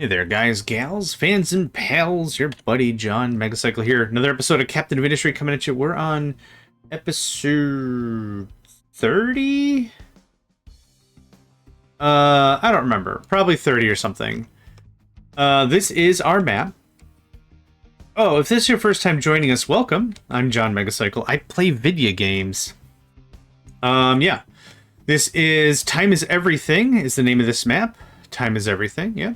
Hey there, guys, gals, fans, and pals. Your buddy John Megacycle here. Another episode of Captain of Industry coming at you. We're on episode 30? I don't remember. Probably 30 or something. This is our map. Oh, if this is your first time joining us, welcome. I'm John Megacycle. I play video games. Yeah. This is Time is Everything is the name of this map. Time is Everything, yeah.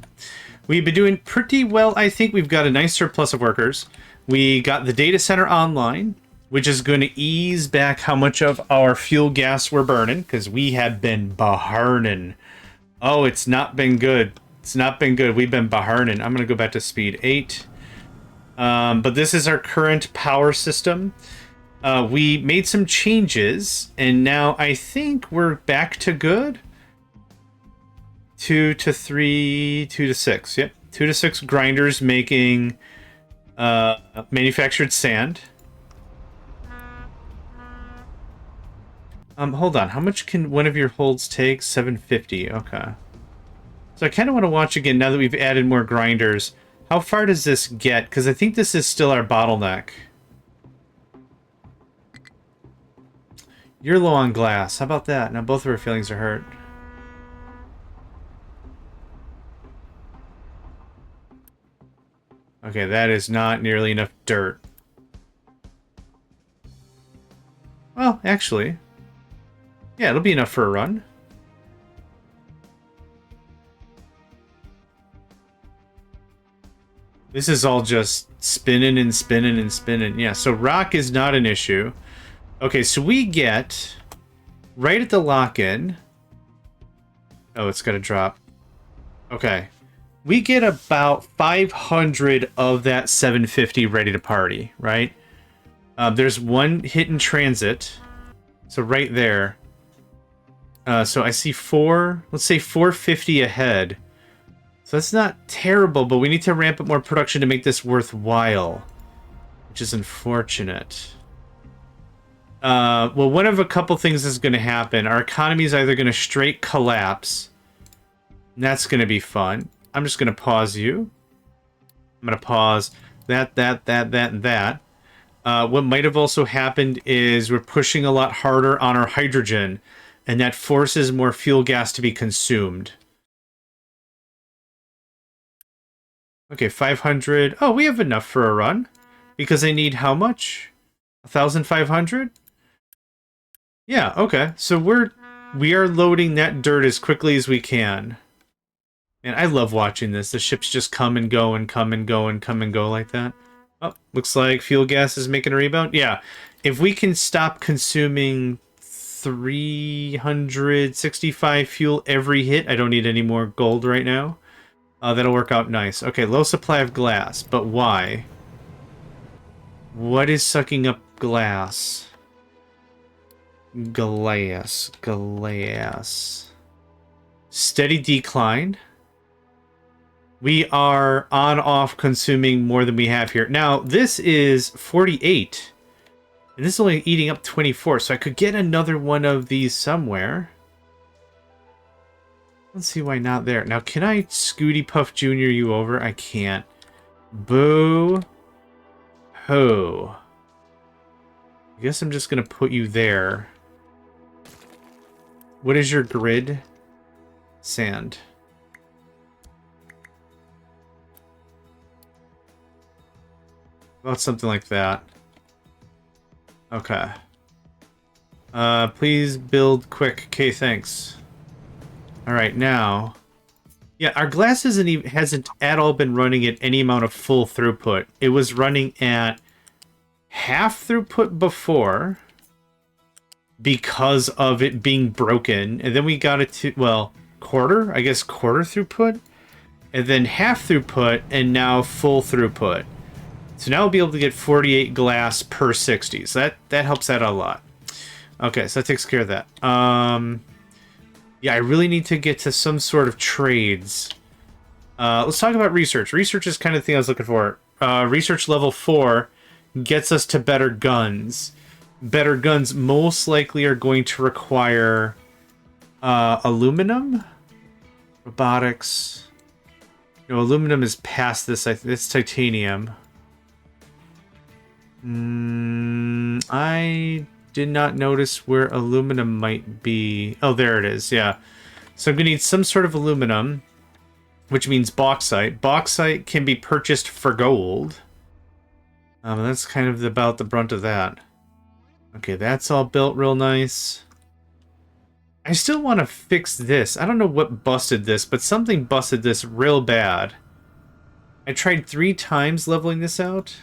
We've been doing pretty well, I think. We've got a nice surplus of workers. We got the data center online, which is going to ease back how much of our fuel gas we're burning, because we have been burning. Oh, it's not been good. It's not been good. We've been burning. I'm going to go back to speed 8. But this is our current power system. We made some changes, and now I think we're back to good. 2 to 3, 2 to 6. Yep, 2 to 6 grinders making manufactured sand. Hold on. How much can one of your holds take? 750. Okay. So I kind of want to watch again now that we've added more grinders. How far does this get? Because I think this is still our bottleneck. You're low on glass. How about that? Now both of our feelings are hurt. Okay, that is not nearly enough dirt. Well, actually, yeah, it'll be enough for a run. This is all just spinning and spinning and spinning. Yeah, so rock is not an issue. Okay, so we get right at the lock-in. Oh, it's gonna drop. Okay. We get about 500 of that 750 ready to party, right? There's one hit in transit. So right there. So I see let's say 450 ahead. So that's not terrible, but we need to ramp up more production to make this worthwhile, which is unfortunate. Well, one of a couple things is going to happen. Our economy is either going to straight collapse, and that's going to be fun. I'm just going to pause you. I'm going to pause that, and that. What might have also happened is we're pushing a lot harder on our hydrogen, and that forces more fuel gas to be consumed. Okay, 500. Oh, we have enough for a run. Because I need how much? 1,500? Yeah, okay. So we are loading that dirt as quickly as we can. And I love watching this. The ships just come and go and come and go and come and go like that. Oh, looks like fuel gas is making a rebound. Yeah, if we can stop consuming 365 fuel every hit, I don't need any more gold right now. That'll work out nice. Okay, low supply of glass, but why? What is sucking up glass? Glass. Steady decline. We are on-off consuming more than we have here. Now, this is 48. And this is only eating up 24, so I could get another one of these somewhere. Let's see why not there. Now, can I Scooty Puff Jr. you over? I can't. Boo. Ho. I guess I'm just going to put you there. What is your grid? Sand. About something like that. Okay. Please build quick. Okay, thanks. Alright, now... Yeah, our glass hasn't at all been running at any amount of full throughput. It was running at half throughput before because of it being broken. And then we got it to, well, quarter? I guess quarter throughput? And then half throughput, and now full throughput. So now we'll be able to get 48 glass per 60. So that helps out a lot. Okay, so that takes care of that. Yeah, I really need to get to some sort of trades. Let's talk about research. Research is kind of the thing I was looking for. Research level 4 gets us to better guns. Better guns most likely are going to require aluminum, robotics, No, aluminum is past this. It's titanium. I did not notice where aluminum might be. Oh, there it is. Yeah. So I'm going to need some sort of aluminum, which means bauxite. Bauxite can be purchased for gold. That's kind of about the brunt of that. Okay, that's all built real nice. I still want to fix this. I don't know what busted this, but something busted this real bad. I tried 3 times leveling this out.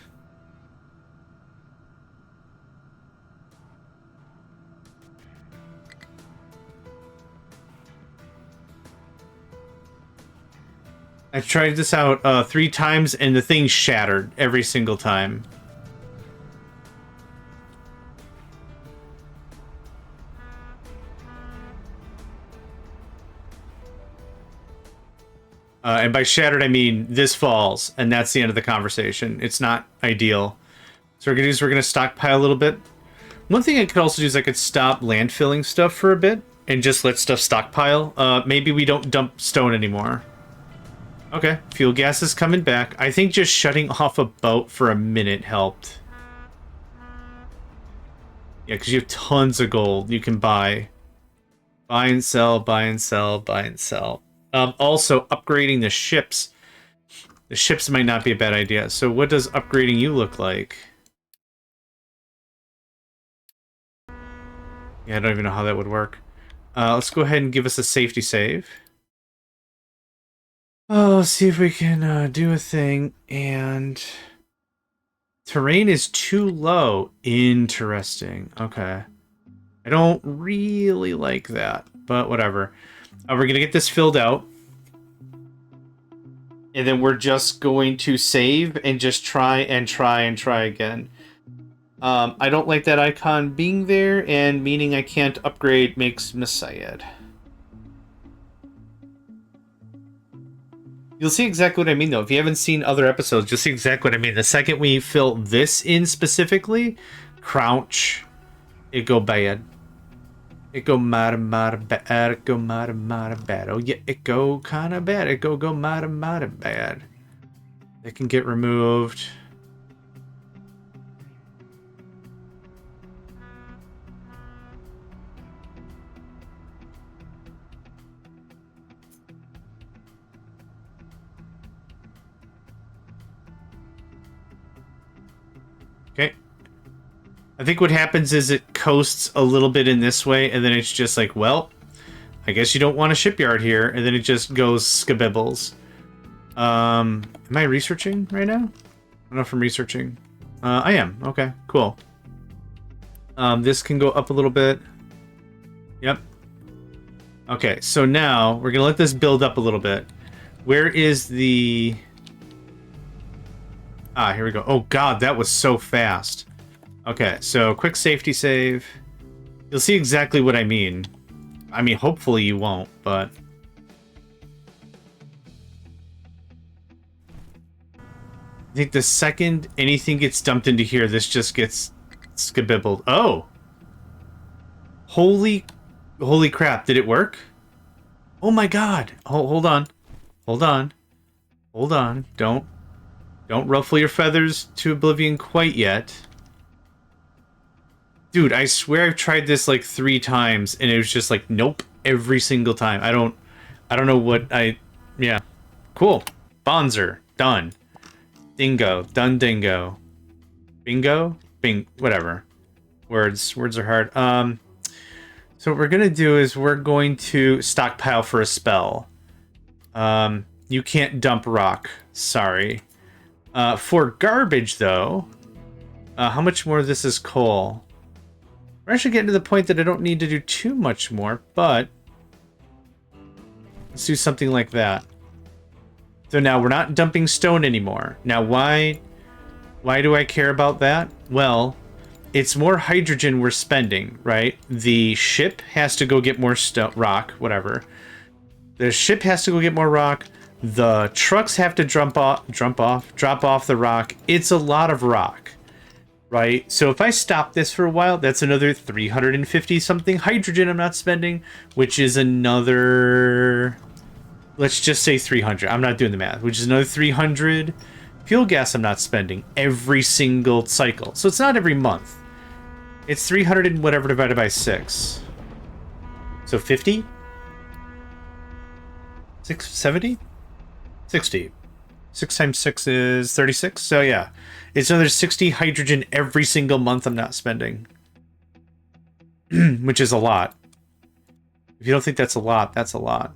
I tried this out 3 times, and the thing shattered every single time. And by shattered, I mean this falls, and that's the end of the conversation. It's not ideal. So we're going to stockpile a little bit. One thing I could also do is I could stop landfilling stuff for a bit and just let stuff stockpile. Maybe we don't dump stone anymore. Okay, fuel gas is coming back. I think just shutting off a boat for a minute helped. Yeah, because you have tons of gold you can buy. Buy and sell, buy and sell, buy and sell. Also, upgrading the ships. The ships might not be a bad idea. So what does upgrading you look like? Yeah, I don't even know how that would work. Let's go ahead and give us a safety save. Oh, let's see if we can do a thing. And terrain is too low. Interesting. Okay. I don't really like that, but whatever. We're going to get this filled out. And then we're just going to save and just try and try and try again. I don't like that icon being there, and meaning I can't upgrade makes me sad. You'll see exactly what I mean, though. If you haven't seen other episodes, you'll see exactly what I mean. The second we fill this in specifically, crouch, it go bad. It go mighty bad. It go mighty bad. Oh yeah, it go kind of bad. It go mighty bad. It can get removed. Okay. I think what happens is it coasts a little bit in this way, and then it's just like, well, I guess you don't want a shipyard here, and then it just goes skabibbles. Am I researching right now? I don't know if I'm researching. I am. Okay, cool. This can go up a little bit. Yep. Okay, so now we're gonna let this build up a little bit. Where is the... Ah, here we go. Oh god, that was so fast. Okay, so quick safety save. You'll see exactly what I mean. I mean, hopefully you won't, but... I think the second anything gets dumped into here, this just gets skabibbled. Oh! Holy crap, did it work? Oh my god! Hold on. Hold on. Hold on. Don't ruffle your feathers to oblivion quite yet. Dude, I swear I've tried this like 3 times, and it was just like, nope, every single time. I don't know what yeah. Cool. Bonzer. Done. Dingo. Done dingo. Bingo? Whatever. Words are hard. So what we're gonna do is we're going to stockpile for a spell. You can't dump rock. Sorry. For garbage, though, how much more of this is coal? We're actually getting to the point that I don't need to do too much more, but let's do something like that. So now we're not dumping stone anymore. Now, why do I care about that? Well, it's more hydrogen we're spending, right? The ship has to go get more rock, whatever. The ship has to go get more rock. The trucks have to drop off the rock. It's a lot of rock, right? So if I stop this for a while, that's another 350 something hydrogen I'm not spending, which is another let's just say 300. I'm not doing the math, which is another 300. Fuel gas I'm not spending every single cycle. So it's not every month. It's 300 and whatever divided by 6. So 50? 70? 60. 6 times 6 is 36. So yeah, it's another 60 hydrogen every single month I'm not spending. Which is a lot. If you don't think that's a lot, that's a lot.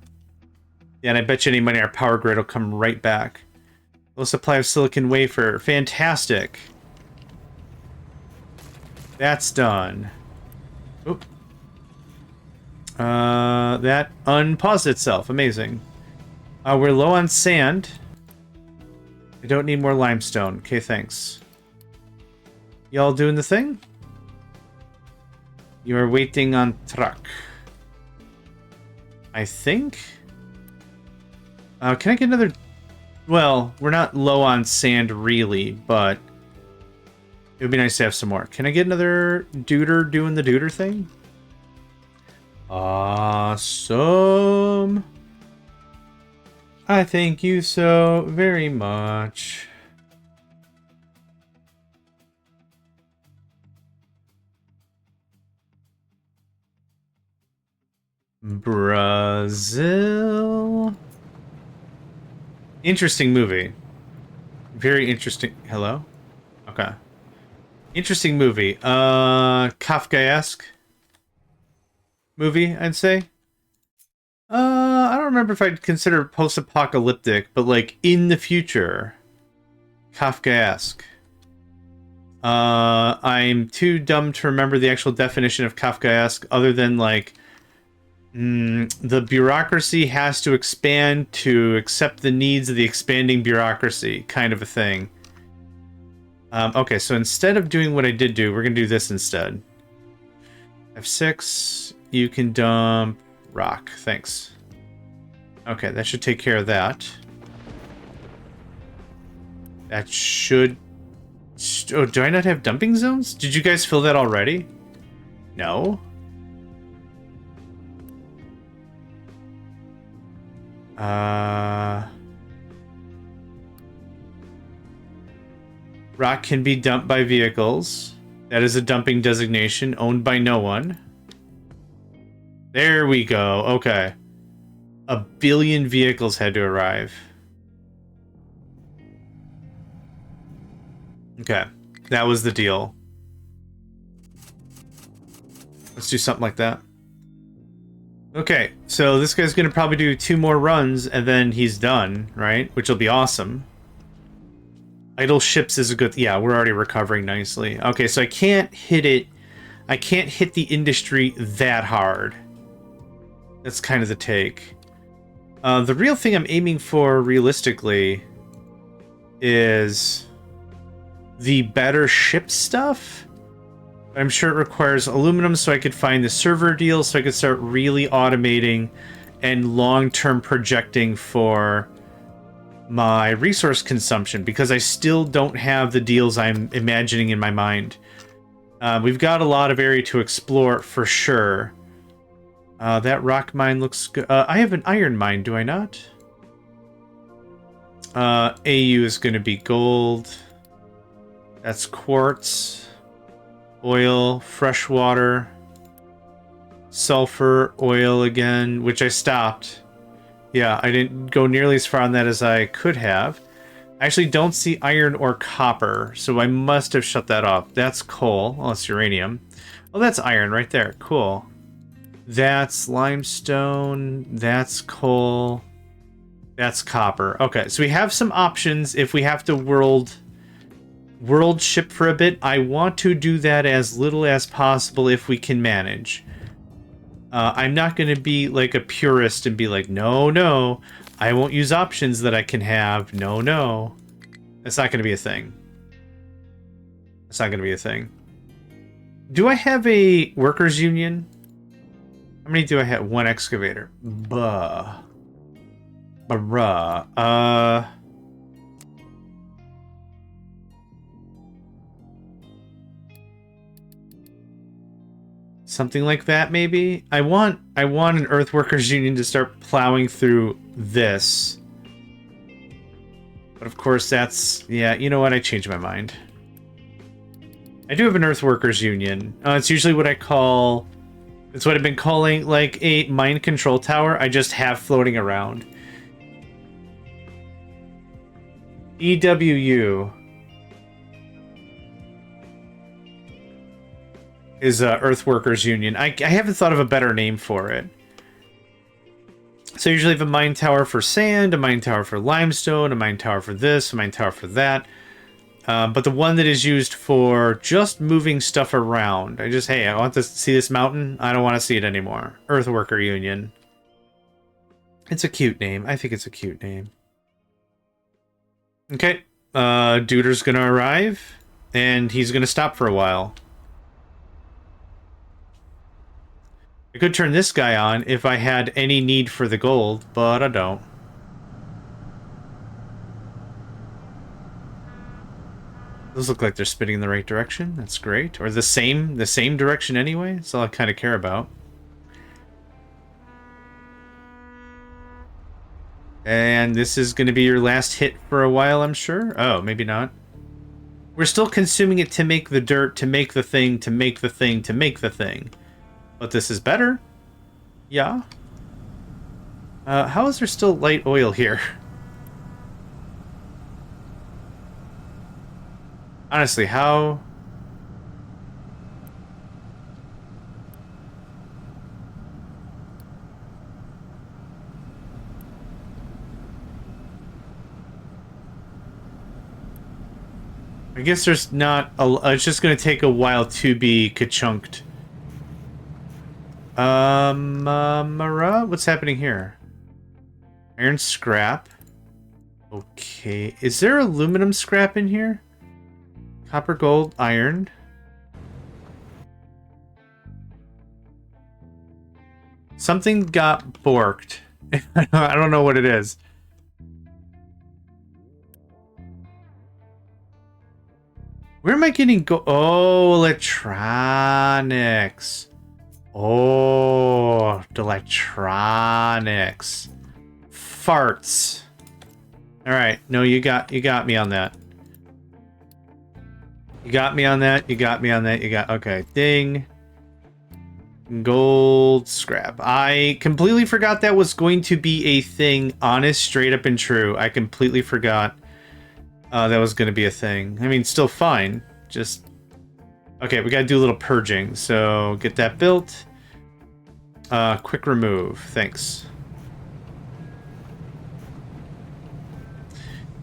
Yeah, and I bet you any money our power grid will come right back. Low supply of silicon wafer. Fantastic. That's done. Oop. That unpaused itself. Amazing. We're low on sand. I don't need more limestone. Okay, thanks. Y'all doing the thing? You are waiting on truck. I think? Can I get another... Well, we're not low on sand really, but it would be nice to have some more. Can I get another duder doing the duder thing? Awesome. I thank you so very much. Brazil. Interesting movie. Very interesting. Hello? Okay. Interesting movie. Kafkaesque movie, I'd say. I don't remember if I'd consider it post-apocalyptic, but like in the future. Kafkaesque. I'm too dumb to remember the actual definition of Kafkaesque other than like the bureaucracy has to expand to accept the needs of the expanding bureaucracy, kind of a thing. Okay, so instead of doing what I did do, we're going to do this instead. F6, you can dump rock. Thanks. Okay, that should take care of that. That should... Oh, do I not have dumping zones? Did you guys fill that already? No? Rock can be dumped by vehicles. That is a dumping designation owned by no one. There we go. Okay. 1 billion vehicles had to arrive. Okay. That was the deal. Let's do something like that. Okay, so this guy's gonna probably do 2 more runs and then he's done, right? Which will be awesome. Idle ships is a good... Yeah, we're already recovering nicely. Okay, so I can't hit it... I can't hit the industry that hard. That's kind of the take. The real thing I'm aiming for, realistically, is the better ship stuff. I'm sure it requires aluminum so I could find the server deal so I could start really automating and long-term projecting for my resource consumption, because I still don't have the deals I'm imagining in my mind. We've got a lot of area to explore for sure. That rock mine looks good. I have an iron mine, do I not? AU is going to be gold. That's quartz. Oil, fresh water, sulfur, oil again, which I stopped. Yeah, I didn't go nearly as far on that as I could have. I actually don't see iron or copper, so I must have shut that off. That's coal. Oh, it's uranium. Oh, that's iron right there. Cool. That's limestone. That's coal. That's copper. Okay, so we have some options if we have to world ship for a bit. I want to do that as little as possible if we can manage. I'm not going to be like a purist and be like, no, I won't use options that I can have. No. That's not going to be a thing. That's not going to be a thing. Do I have a workers' union? How many do I have? 1 excavator. Bruh. Something like that, maybe? I want an Earthworkers Union to start plowing through this. But of course that's... Yeah, you know what? I changed my mind. I do have an Earthworkers Union. It's usually what I call... It's what I've been calling, like, a mind control tower I just have floating around. EWU is Earthworkers Union. I haven't thought of a better name for it. So usually I have a mine tower for sand, a mine tower for limestone, a mine tower for this, a mine tower for that. But the one that is used for just moving stuff around. Hey, I want to see this mountain. I don't want to see it anymore. Earthworker Union. It's a cute name. I think it's a cute name. Okay. Duder's gonna arrive, and he's gonna stop for a while. I could turn this guy on if I had any need for the gold, but I don't. Those look like they're spinning in the right direction. That's great. Or the same direction anyway. That's all I kind of care about. And this is going to be your last hit for a while, I'm sure. Oh, maybe not. We're still consuming it to make the dirt, to make the thing, to make the thing, to make the thing. But this is better. Yeah. How is there still light oil here? Honestly, how... I guess there's not a... It's just going to take a while to be ka-chunked. Mara? What's happening here? Iron scrap. Okay. Is there aluminum scrap in here? Copper, gold, iron. Something got borked. I don't know what it is. Where am I getting Oh, electronics. Oh, the electronics. Farts. All right. No, you got me on that. You got me on that. You got me on that. Okay. Ding. Gold scrap. I completely forgot that was going to be a thing. Honest, straight up and true. I completely forgot that was going to be a thing. I mean, still fine. Just... Okay, we got to do a little purging. So, get that built. Quick remove. Thanks.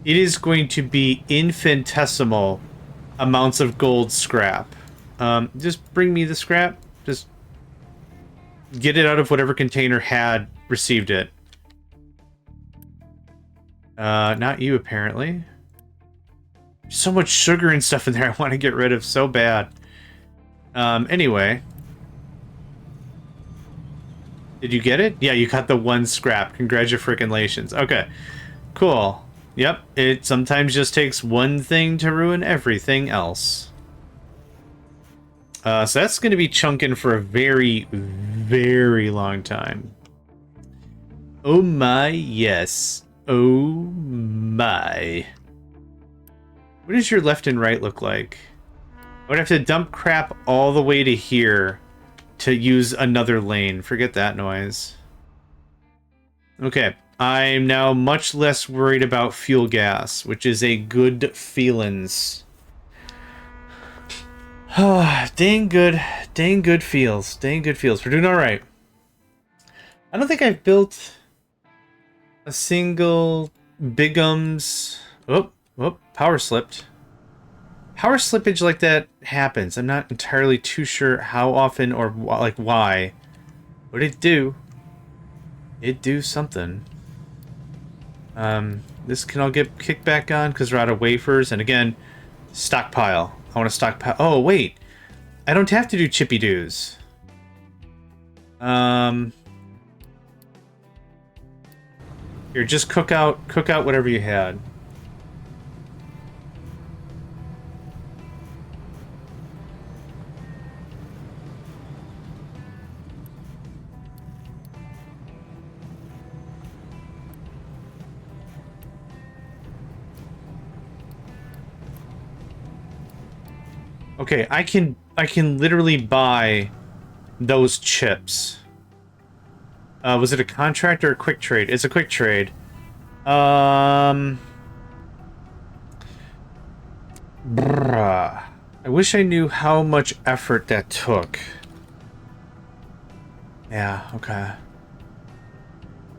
It is going to be infinitesimal amounts of gold scrap. Just bring me the scrap. Just get it out of whatever container had received it. Not you, apparently. So much sugar and stuff in there I want to get rid of so bad. Anyway. Did you get it? Yeah, you got the one scrap. Congratulations. Okay. Cool. Yep, it sometimes just takes one thing to ruin everything else. So that's going to be chunking for a very, very long time. Oh my, yes. Oh my. What does your left and right look like? I would have to dump crap all the way to here to use another lane. Forget that noise. Okay. I'm now much less worried about fuel gas, which is a good feelings. Dang good feels. Dang good feels. We're doing all right. I don't think I've built a single Bigums. Oh, power slipped. Power slippage like that happens. I'm not entirely too sure how often or like why. But it do. It do something. This can all get kicked back on because we're out of wafers. And again, stockpile. I want to stockpile. Oh, wait. I don't have to do chippy doos. Here, just cook out whatever you had. Okay, I can literally buy those chips. Was it a contract or a quick trade? It's a quick trade. Bruh. I wish I knew how much effort that took. Yeah, okay.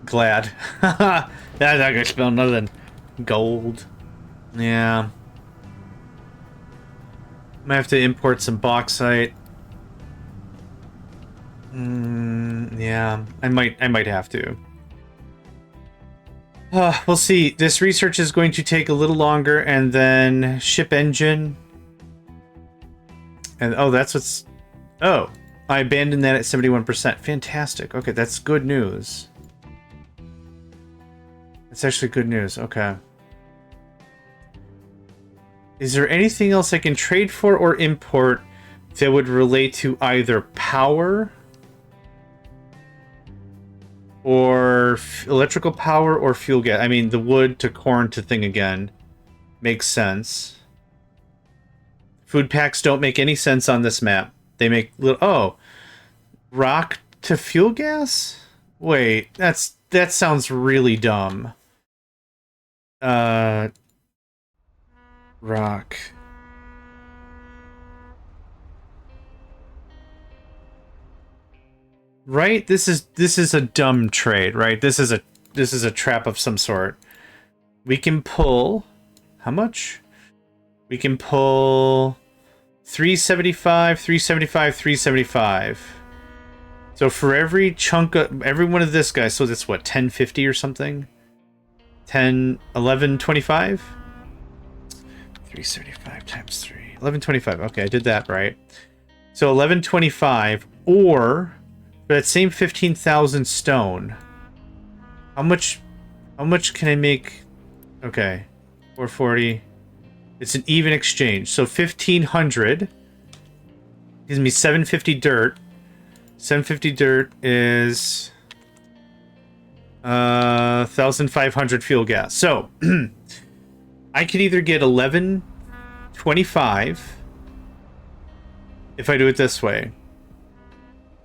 Glad. That's not gonna spell nothing. Gold. Yeah. Might have to import some bauxite. Yeah, I might have to. We'll see. This research is going to take a little longer, and then ship engine. And oh, that's what's... Oh, I abandoned that at 71%. Fantastic. Okay, that's good news. That's actually good news. Okay. Is there anything else I can trade for or import that would relate to either power or electrical power or fuel gas? I mean, the wood to corn to thing again makes sense. Food packs don't make any sense on this map. They make little... Oh, rock to fuel gas? Wait, that sounds really dumb. Rock. Right? This is a dumb trade, right? This is a trap of some sort. We can pull how much? We can pull 375, 375, 375. So for every chunk of every one of this guy, so that's what, 1050 or something? 1125? 375 times 3. 1125. Okay, I did that right. So 1125, or for that same 15,000 stone. How much can I make? Okay. 440. It's an even exchange. So 1,500 gives me 750 dirt. 750 dirt is 1,500 fuel gas. So I can either get 1125 if I do it this way.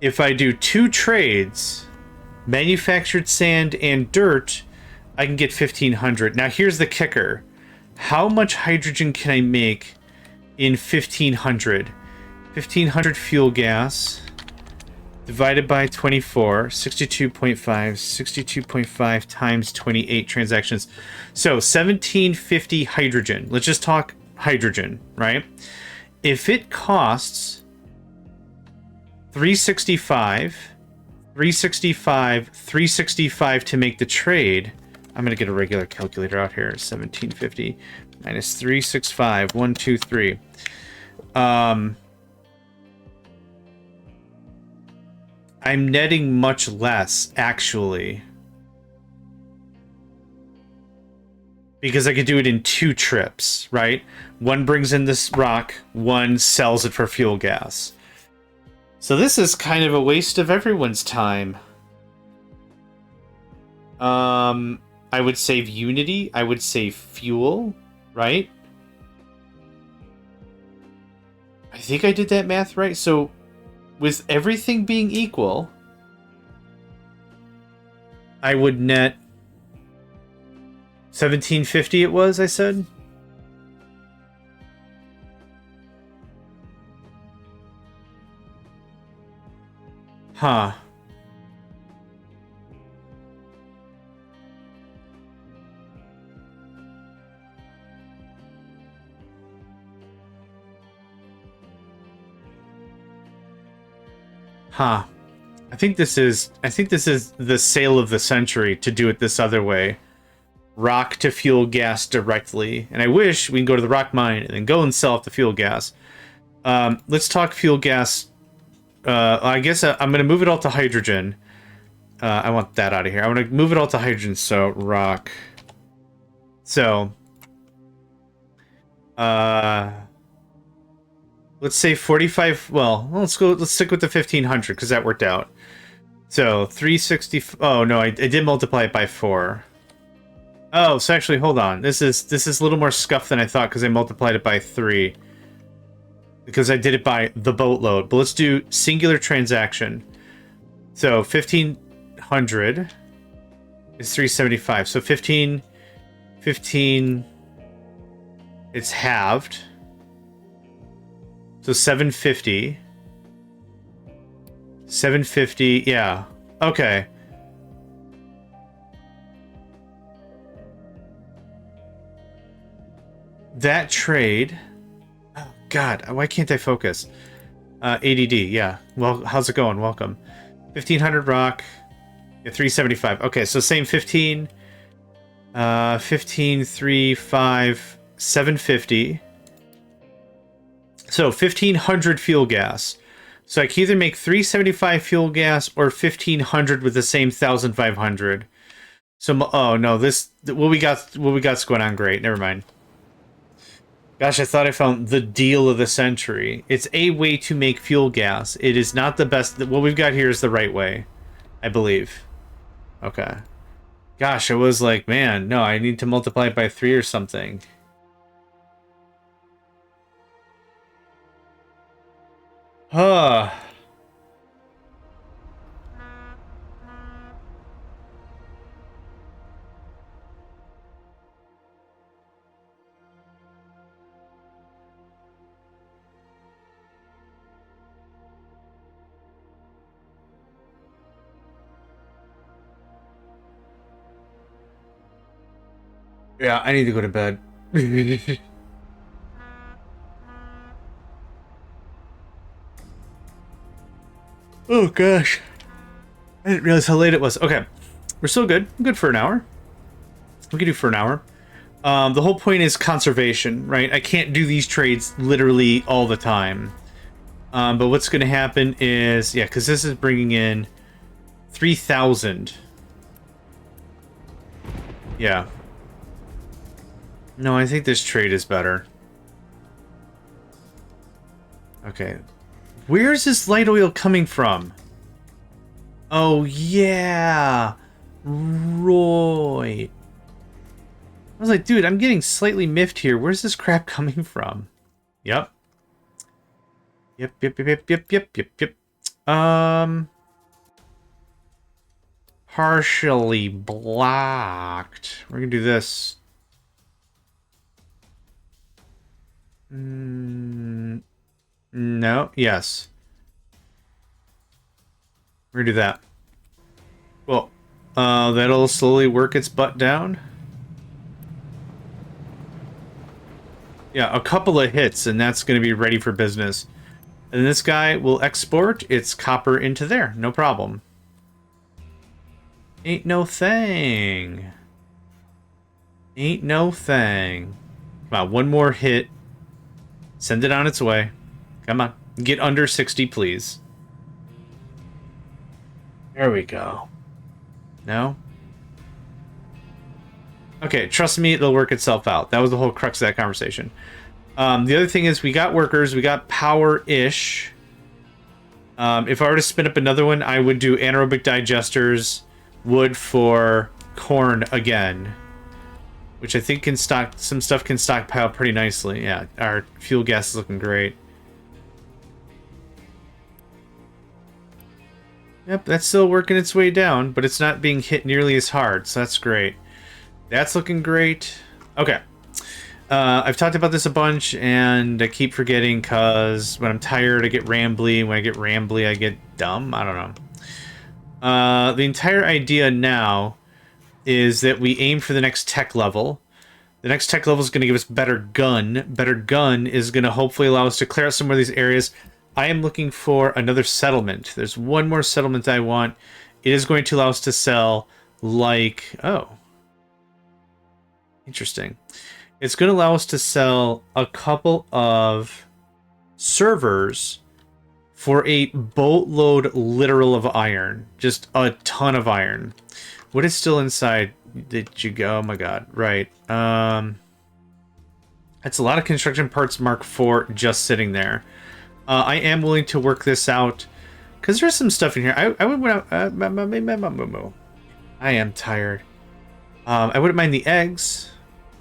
If I do 2 trades, manufactured sand and dirt, I can get 1,500. Now here's the kicker. How much hydrogen can I make in 1,500? 1,500 fuel gas divided by 24, 62.5, 62.5 times 28 transactions. So 1,750 hydrogen. Let's just talk hydrogen, right? If it costs 365, 365, 365 to make the trade, I'm going to get a regular calculator out here. 1750 minus 365. 1, 2, 3. I'm netting much less, actually. Because I could do it in 2 trips, right? One brings in this rock, one sells it for fuel gas. So this is kind of a waste of everyone's time. I would save Unity. I would save fuel, right? I think I did that math right. So, with everything being equal, I would net 1750 it was, I said? Huh. Huh. I think this is the sale of the century to do it this other way. Rock to fuel gas directly. And I wish we can go to the rock mine and then go and sell off the fuel gas. Let's talk fuel gas. I guess I'm going to move it all to hydrogen. I want that out of here. I want to move it all to hydrogen, so rock. So, let's say 45. Well, let's stick with the 1,500 because that worked out. So 360. Oh no, I did multiply it by 4. Oh, so actually, hold on. This is a little more scuffed than I thought because I multiplied it by 3. because I did it by the boatload. But let's do singular transaction. So 1,500 is 375. So 15, it's halved. So 750. 750, yeah. Okay. That trade... Oh, God. Why can't I focus? ADD, yeah. Well, how's it going? Welcome. 1,500 rock. Yeah, 375. Okay, so same 15. 15, 3, 5, 750. So 1,500 fuel gas. So I can either make 375 fuel gas or 1,500 with the same 1,500. So, oh no, what we got's going on great. Never mind. Gosh, I thought I found the deal of the century. It's a way to make fuel gas. It is not the best. What we've got here is the right way, I believe. Okay. Gosh, I was like, man, no, I need to multiply it by 3 or something. Huh. Yeah, I need to go to bed. Oh gosh. I didn't realize how late it was. Okay. We're still good. I'm good for an hour. We can do for an hour. The whole point is conservation, right? I can't do these trades literally all the time. But what's going to happen is, yeah, because this is bringing in 3,000. Yeah. No, I think this trade is better. Okay. Where's this light oil coming from? Oh, yeah. Right. I was like, dude, I'm getting slightly miffed here. Where's this crap coming from? Yep. Yep. Partially blocked. We're gonna do this. No. Yes. We're gonna do that. Well, that'll slowly work its butt down. Yeah, a couple of hits, and that's going to be ready for business. And this guy will export its copper into there. No problem. Ain't no thing. Ain't no thing. Come on, one more hit. Send it on its way. Come on. Get under 60, please. There we go. No? Okay, trust me, it'll work itself out. That was the whole crux of that conversation. The other thing is we got workers, we got power-ish. If I were to spin up another one, I would do anaerobic digesters, wood for corn again. Which I think can stock, some stuff can stockpile pretty nicely. Yeah, our fuel gas is looking great. Yep, that's still working its way down, but it's not being hit nearly as hard, so that's great. That's looking great. Okay. I've talked about this a bunch, and I keep forgetting because when I'm tired, I get rambly. When I get rambly, I get dumb. I don't know. The entire idea now is that we aim for the next tech level. The next tech level is going to give us better gun. Better gun is going to hopefully allow us to clear out some of these areas. I am looking for another settlement. There's one more settlement I want. It is going to allow us to sell, like... Oh. Interesting. It's going to allow us to sell a couple of servers for a boatload literal of iron. Just a ton of iron. What is still inside? Did you go? Oh my god. Right. That's a lot of construction parts Mark IV just sitting there. I am willing to work this out because there's some stuff in here. I am tired. I wouldn't mind the eggs.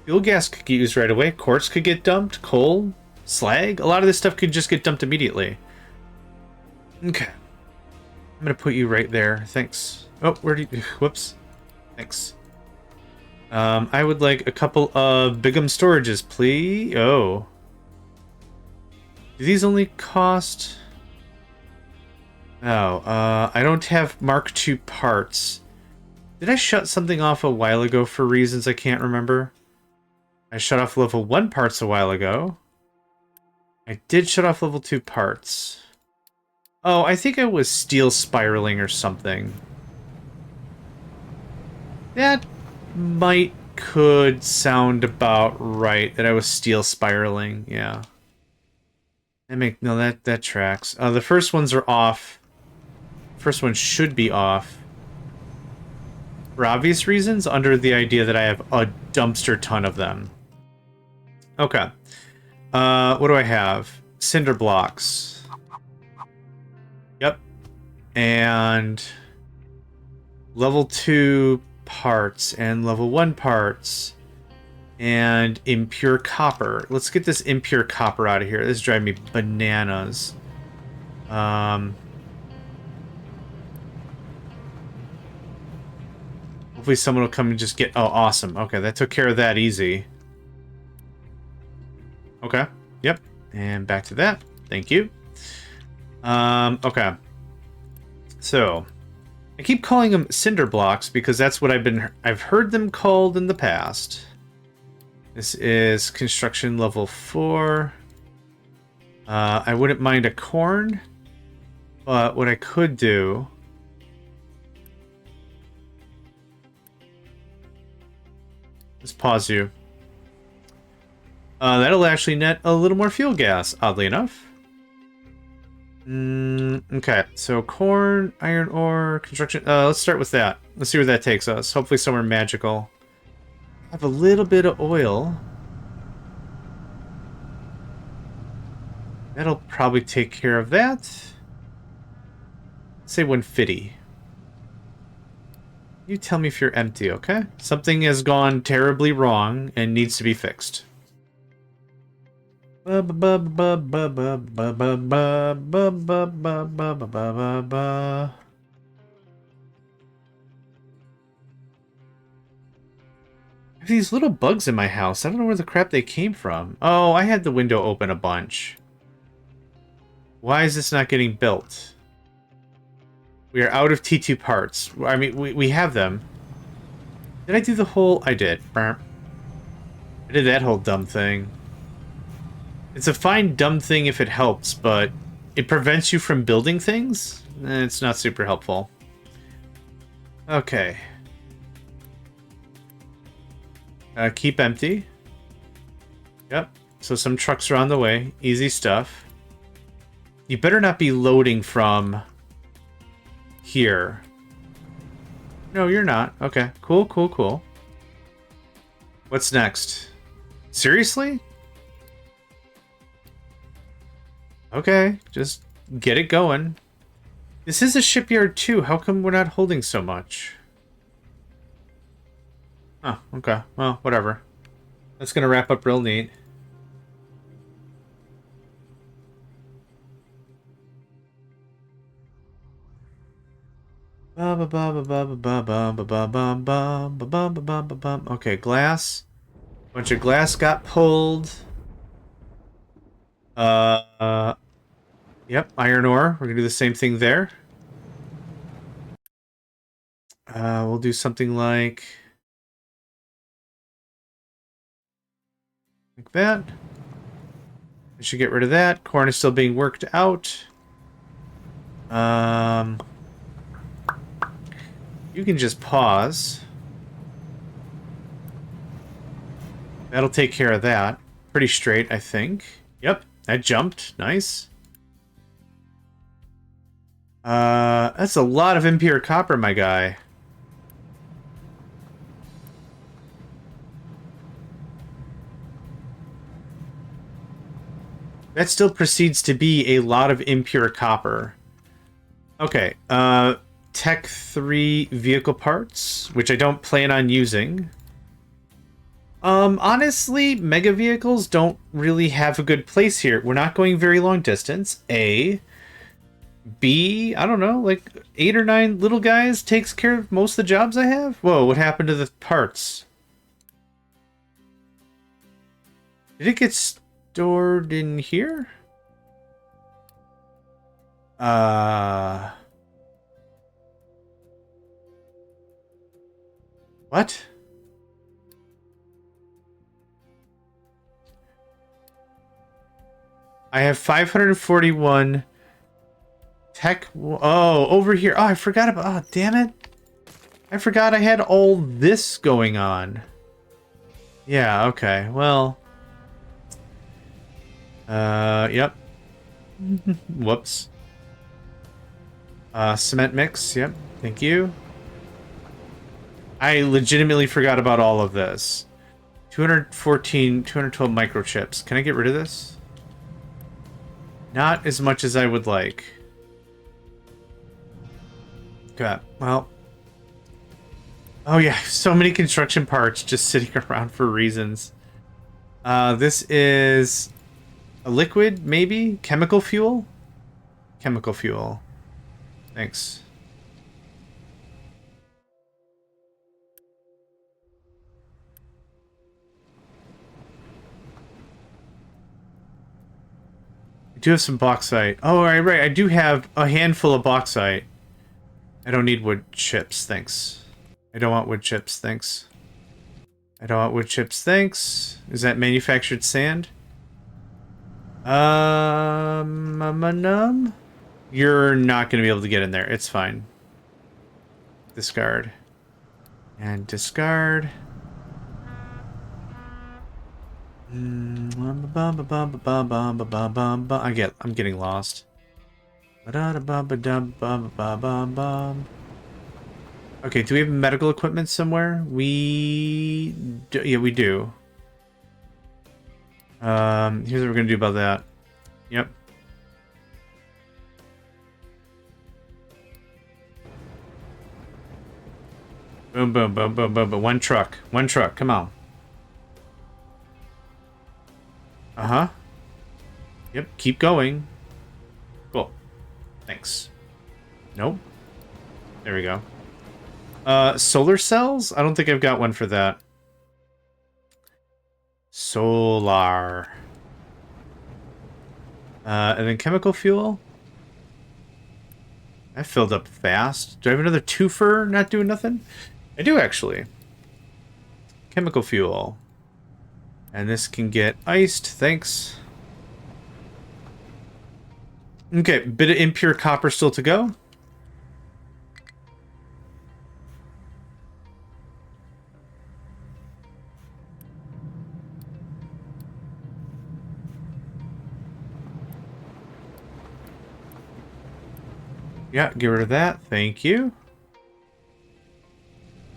Fuel gas could get used right away. Quartz could get dumped. Coal, slag. A lot of this stuff could just get dumped immediately. Okay. I'm gonna put you right there. Thanks. Oh, where do you... Whoops. Thanks. I would like a couple of Bigum storages, please. Oh. Do these only cost... Oh, I don't have Mark II parts. Did I shut something off a while ago for reasons I can't remember? I shut off level 1 parts a while ago. I did shut off level 2 parts. Oh, I think I was steel spiraling or something. That could sound about right, that I was steel spiraling, yeah. That tracks. The first ones are off. First one should be off. For obvious reasons, under the idea that I have a dumpster ton of them. Okay. What do I have? Cinder blocks. Yep. And level 2 parts and level 1 parts. And impure copper. Let's get this impure copper out of here. This is driving me bananas. Hopefully someone will come and just get... Oh, awesome. Okay, that took care of that easy. Okay. Yep. And back to that. Thank you. Okay. So, I keep calling them cinder blocks because that's what I've heard them called in the past. This is construction level 4. I wouldn't mind a corn, but what I could do... Let's pause you. That'll actually net a little more fuel gas, oddly enough. Okay, so corn, iron ore, construction. Let's start with that. Let's see where that takes us. Hopefully somewhere magical. I have a little bit of oil. That'll probably take care of that. Let's say 150. You tell me if you're empty, okay? Something has gone terribly wrong and needs to be fixed. Have these little bugs in my house. I don't know where the crap they came from. Oh, I had the window open a bunch. Why is this not getting built? We are out of T2 parts. I mean, we have them. Did I do the whole... I did. I did that whole dumb thing. It's a fine dumb thing if it helps, but it prevents you from building things? It's not super helpful. Okay. Keep empty. Yep. So some trucks are on the way. Easy stuff. You better not be loading from... here. No, you're not. Okay. Cool, cool, cool. What's next? Seriously? Okay, just get it going. This is a shipyard too. How come we're not holding so much? Oh, okay. Well, whatever. That's gonna wrap up real neat. Okay, glass. Bunch of glass got pulled. Yep, iron ore. We're gonna do the same thing there. We'll do something like that. I should get rid of that. Corn is still being worked out. You can just pause. That'll take care of that. Pretty straight, I think. Yep, that jumped. Nice. That's a lot of impure copper, my guy. That still proceeds to be a lot of impure copper. Okay, Tech 3 vehicle parts, which I don't plan on using. Honestly, mega vehicles don't really have a good place here. We're not going very long distance. A. B, I don't know, like 8 or 9 little guys takes care of most of the jobs I have? Whoa, what happened to the parts? Did it get stored in here? What? I have 541 tech. Oh, over here. Oh, I forgot about. Oh, damn it. I forgot I had all this going on. Yeah, okay. Well. Yep. Whoops. Cement mix. Yep. Thank you. I legitimately forgot about all of this. 214, 212 microchips. Can I get rid of this? Not as much as I would like. Okay, well. Oh yeah, so many construction parts just sitting around for reasons. This is a liquid, maybe? Chemical fuel? Chemical fuel. Thanks. I do have some bauxite. Oh, right. I do have a handful of bauxite. I don't need wood chips, thanks. I don't want wood chips, thanks. I don't want wood chips, thanks. Is that manufactured sand? You're not going to be able to get in there. It's fine. Discard. And discard. I'm getting lost. Okay, do we have medical equipment somewhere? We do, yeah, we do. Here's what we're gonna do about that. Yep. Boom, boom, boom, boom, boom, boom. One truck. One truck. Come on. Uh-huh. Yep, keep going. Cool. Thanks. Nope. There we go. Solar cells? I don't think I've got one for that. Solar. And then chemical fuel. I filled up fast. Do I have another twofer not doing nothing? I do, actually. Chemical fuel. And this can get iced, thanks. Okay, bit of impure copper still to go. Yeah, get rid of that. Thank you.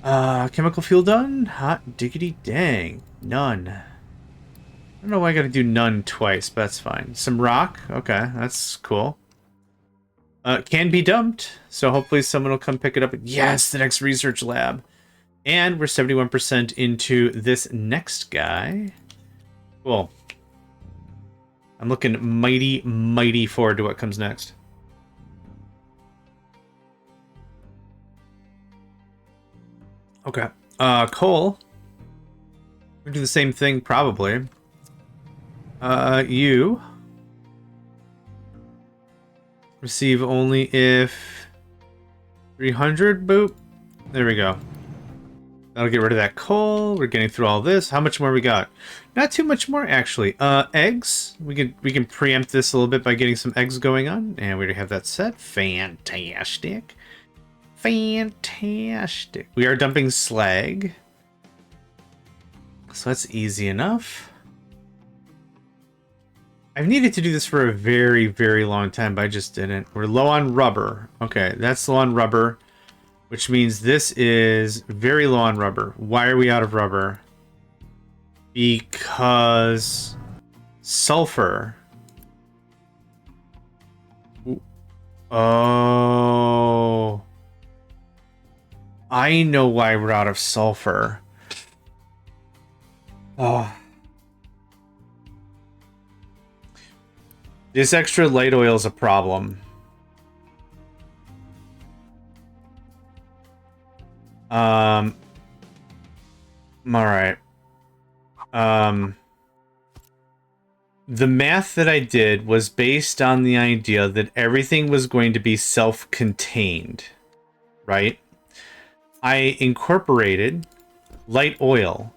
Chemical fuel done? Hot diggity dang. None. I don't know why I gotta do none twice, but that's fine. Some rock. Okay, that's cool. Can be dumped, so hopefully someone will come pick it up. Yes, the next research lab. And we're 71% into this next guy. Cool. I'm looking mighty, mighty forward to what comes next. Okay. Coal. We'll do the same thing, probably. You receive only if 300. Boop. There we go. That'll get rid of that coal. We're getting through all this. How much more we got? Not too much more, actually. Eggs. We can preempt this a little bit by getting some eggs going on, and we already have that set. Fantastic. Fantastic. We are dumping slag. So that's easy enough. I've needed to do this for a very, very long time, but I just didn't. We're low on rubber. Okay, that's low on rubber, which means this is very low on rubber. Why are we out of rubber? Because sulfur. Oh. I know why we're out of sulfur. Oh. This extra light oil is a problem. All right. The math that I did was based on the idea that everything was going to be self-contained, right? I incorporated light oil.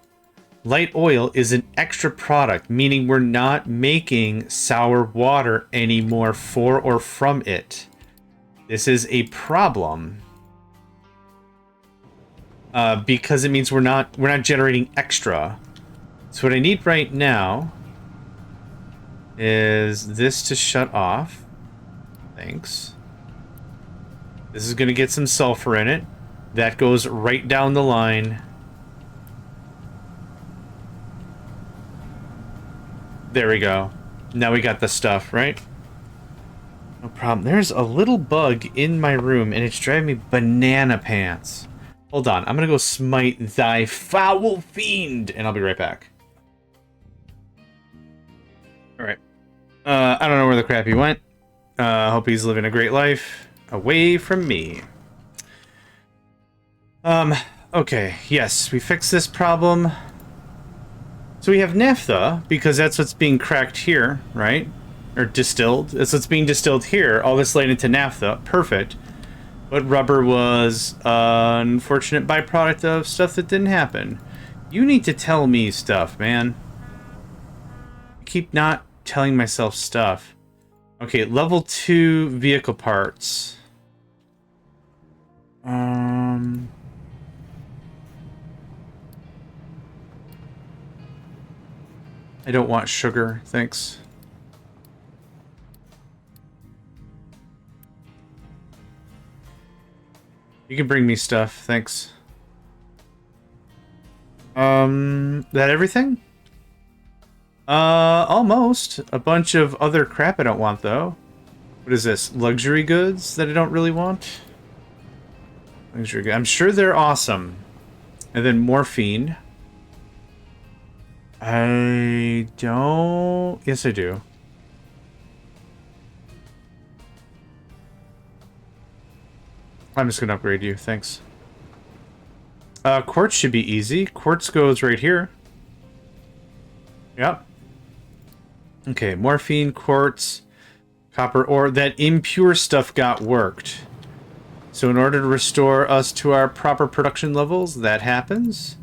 Light oil is an extra product, meaning we're not making sour water anymore for or from it. This is a problem. Because it means we're not generating extra. So what I need right now is this to shut off. Thanks. This is going to get some sulfur in it. That goes right down the line. There we go. Now we got the stuff, right? No problem. There's a little bug in my room, and it's driving me banana pants. Hold on. I'm going to go smite thy foul fiend, and I'll be right back. Alright. I don't know where the crap he went. Hope he's living a great life away from me. Okay. Yes, we fixed this problem. So we have naphtha, because that's what's being cracked here, right? Or distilled. That's what's being distilled here. All this laid into naphtha. Perfect. But rubber was an unfortunate byproduct of stuff that didn't happen. You need to tell me stuff, man. I keep not telling myself stuff. Okay, level 2 vehicle parts. I don't want sugar, thanks. You can bring me stuff, thanks. That everything? Almost. A bunch of other crap I don't want, though. What is this? Luxury goods that I don't really want? Luxury goods. I'm sure they're awesome. And then morphine. I don't... Yes, I do. I'm just gonna upgrade you, thanks. Quartz should be easy. Quartz goes right here. Yep. Okay, morphine, quartz, copper ore. That impure stuff got worked. So in order to restore us to our proper production levels, that happens.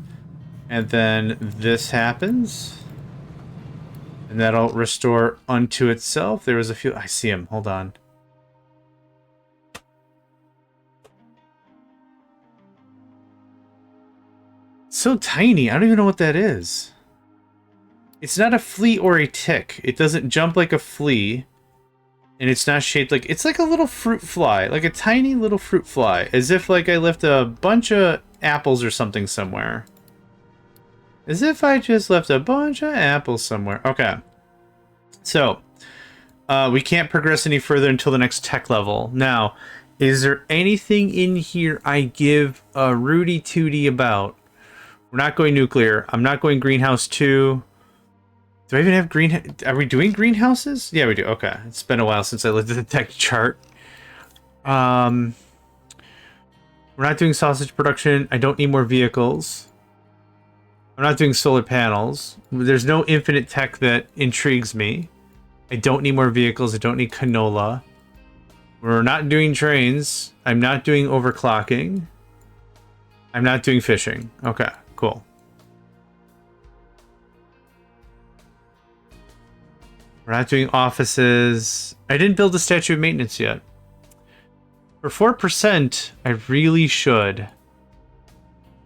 And then this happens. And that'll restore unto itself. There was a few... I see him. Hold on. It's so tiny. I don't even know what that is. It's not a flea or a tick. It doesn't jump like a flea. And it's not shaped like... It's like a little fruit fly. Like a tiny little fruit fly. As if like I left a bunch of apples or something somewhere. As if I just left a bunch of apples somewhere. Okay. So, we can't progress any further until the next tech level. Now, is there anything in here I give a Rudy Tooty about? We're not going nuclear. I'm not going greenhouse 2. Do I even have green... Are we doing greenhouses? Yeah, we do. Okay. It's been a while since I looked at the tech chart. We're not doing sausage production. I don't need more vehicles. I'm not doing solar panels. There's no infinite tech that intrigues me. I don't need more vehicles. I don't need canola. We're not doing trains. I'm not doing overclocking. I'm not doing fishing. Okay, cool. We're not doing offices. I didn't build a statue of maintenance yet. For 4%, I really should.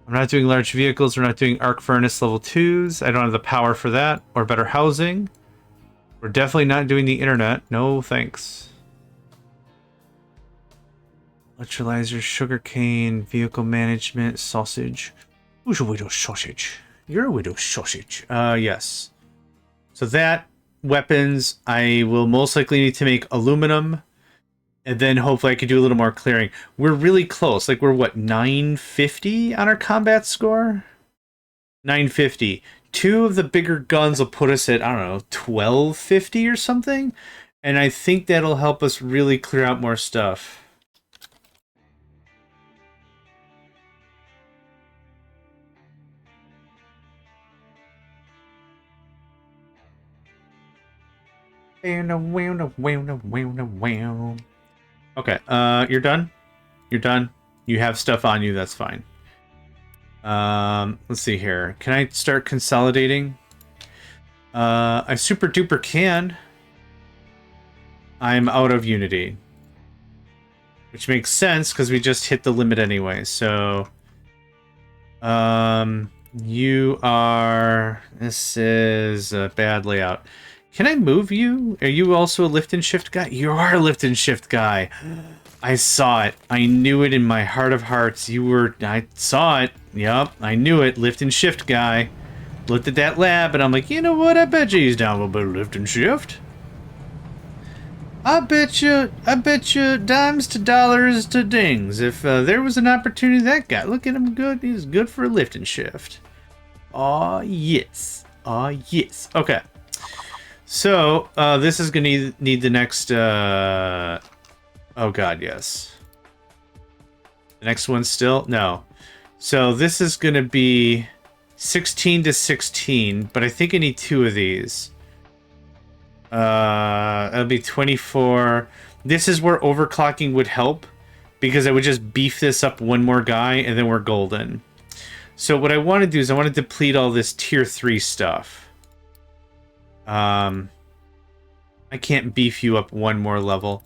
I'm not doing large vehicles. We're not doing arc furnace level 2s. I don't have the power for that. Or better housing. We're definitely not doing the internet. No thanks. Electrolyzer, sugarcane, vehicle management, sausage. Who's a widow sausage? You're a widow sausage. Yes. So that, weapons, I will most likely need to make aluminum. And then hopefully I could do a little more clearing. We're really close. Like, we're, what, 950 on our combat score? 950. Two of the bigger guns will put us at, I don't know, 1250 or something. And I think that'll help us really clear out more stuff. Okay, you're done? You're done? You have stuff on you, that's fine. Let's see here. Can I start consolidating? I super duper can. I'm out of Unity. Which makes sense, because we just hit the limit anyway, so... you are... This is a bad layout. Can I move you? Are you also a lift and shift guy? You are a lift and shift guy. I saw it. I knew it in my heart of hearts. You were... I saw it. Yup, I knew it. Lift and shift guy. Looked at that lab, and I'm like, you know what? I bet you he's down a little bit of lift and shift. I bet you dimes to dollars to dings. If there was an opportunity, that guy, look at him good. He's good for a lift and shift. Aw, yes. Aw, yes. Okay. So, this is going to need the next, oh god, yes. The next one still? No. So, this is going to be 16 to 16, but I think I need two of these. That'll be 24. This is where overclocking would help, because I would just beef this up one more guy, and then we're golden. So what I want to do is I want to deplete all this tier 3 stuff. I can't beef you up one more level.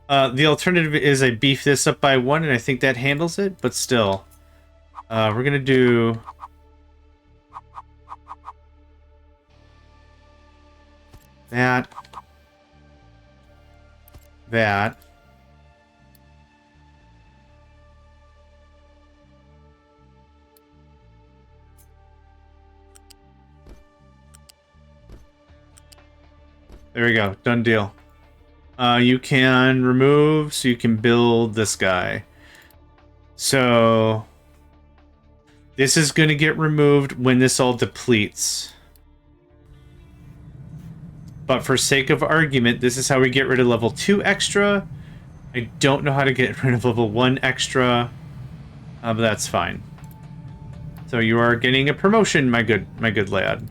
The alternative is I beef this up by 1, and I think that handles it, but still. We're gonna do... that. There we go. Done deal. You can remove, so you can build this guy. So... this is going to get removed when this all depletes. But for sake of argument, this is how we get rid of level 2 extra. I don't know how to get rid of level 1 extra. But that's fine. So you are getting a promotion, my good lad.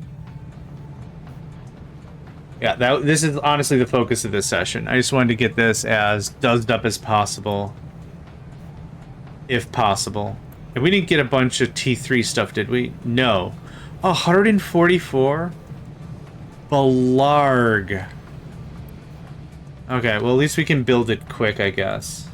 Yeah, this is honestly the focus of this session. I just wanted to get this as dozzed up as possible. If possible. And we didn't get a bunch of T3 stuff, did we? No. 144? Blarg. Okay, well at least we can build it quick, I guess.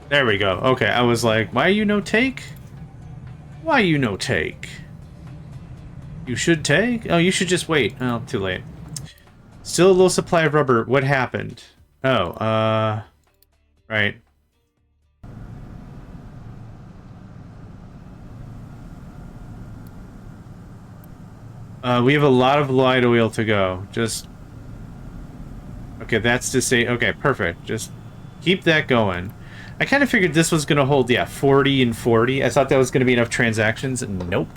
There we go. Okay, I was like, why you no take? Why you no take? You should take? Oh, you should just wait. Oh, too late. Still a low supply of rubber. What happened? Oh, right. We have a lot of light oil to go. Just... okay, that's to say... okay, perfect. Just keep that going. I kind of figured this was going to hold, yeah, 40 and 40. I thought that was going to be enough transactions. Nope.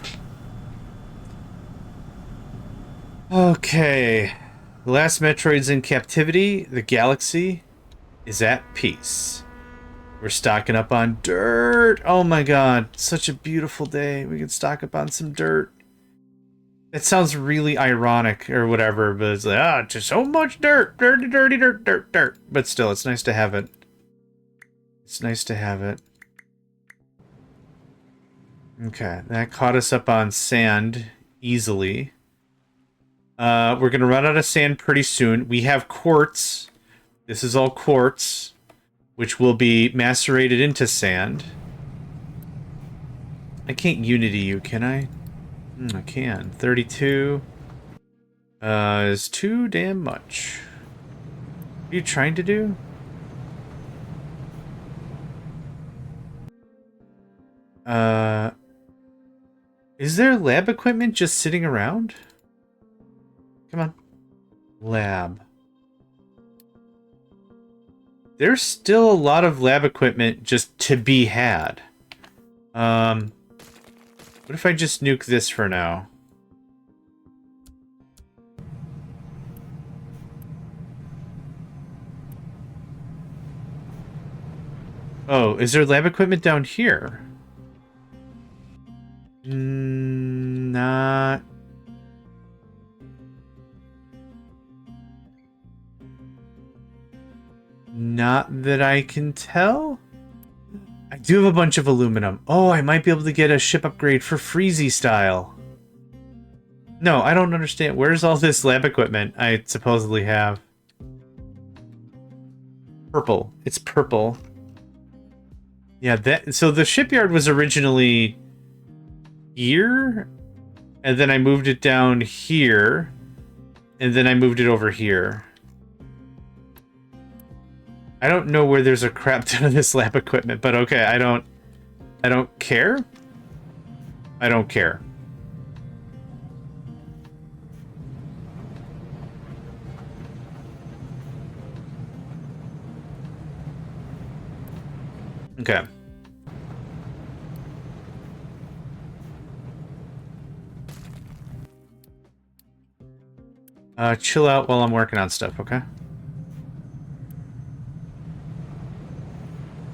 Okay. The last Metroid's in captivity. The galaxy is at peace. We're stocking up on dirt. Oh my god. Such a beautiful day. We can stock up on some dirt. It sounds really ironic or whatever, but it's like, just so much dirt. Dirty, dirty, dirt. But still, it's nice to have it. It's nice to have it. Okay, that caught us up on sand easily. We're going to run out of sand pretty soon. We have quartz. This is all quartz, which will be macerated into sand. I can't unity you, can I? I can. 32 is too damn much. What are you trying to do? Is there lab equipment just sitting around? Come on. Lab. There's still a lot of lab equipment just to be had. What if I just nuke this for now? Oh, is there lab equipment down here? Not... Not that I can tell. I do have a bunch of aluminum. Oh, I might be able to get a ship upgrade for Freezy style. No, I don't understand. Where's all this lab equipment I supposedly have? Purple. It's purple. Yeah, that. So the shipyard was originally here, and then I moved it down here, and then I moved it over here. I don't know where there's a crap ton of this lab equipment, but okay, I don't care. I don't care. Okay. Chill out while I'm working on stuff, okay?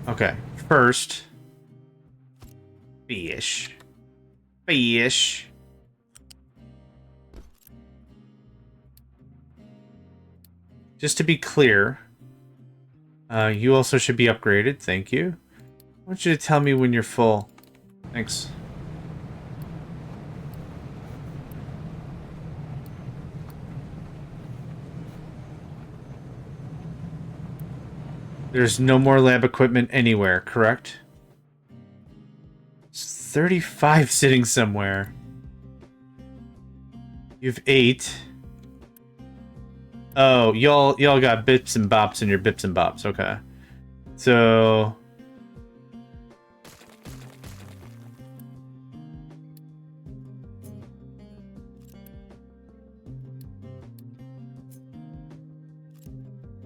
Okay, first... Fish. Fish. Just to be clear, you also should be upgraded, thank you. I want you to tell me when you're full. Thanks. There's no more lab equipment anywhere, correct? It's 35 sitting somewhere. You've 8. Oh, y'all got bits and bops in your bips and bops, okay. So...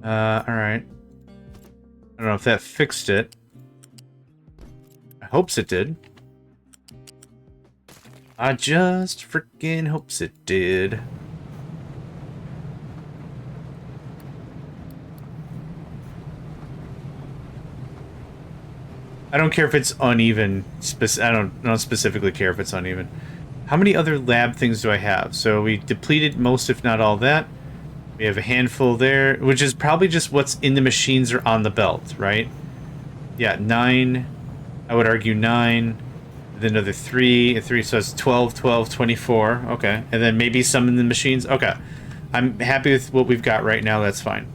alright. I don't know if that fixed it. I hopes it did. I just freaking hopes it did. I don't care if it's uneven. I don't specifically care if it's uneven. How many other lab things do I have? So we depleted most, if not all that. We have a handful there, which is probably just what's in the machines or on the belt, right? Yeah, 9. I would argue 9. Then another 3. 3, so it's 12, 12, 24. Okay. And then maybe some in the machines. Okay. I'm happy with what we've got right now. That's fine.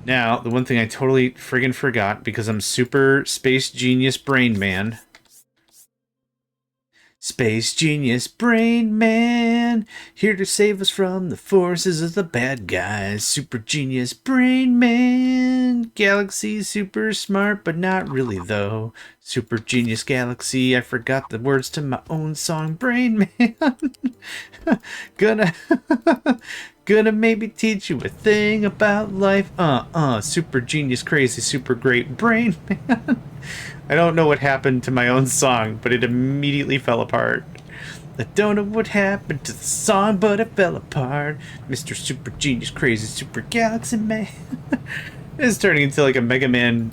Now, the one thing I totally friggin' forgot, because I'm super space genius brain man. Space genius brain man, here to save us from the forces of the bad guys. Super genius brain man, galaxy super smart, but not really though. Super genius galaxy, I forgot the words to my own song. Brain man, gonna maybe teach you a thing about life. Super genius crazy, super great brain man. I don't know what happened to my own song, but it immediately fell apart. I don't know what happened to the song, but it fell apart. Mr. Super Genius Crazy Super Galaxy Man. It's turning into like a Mega Man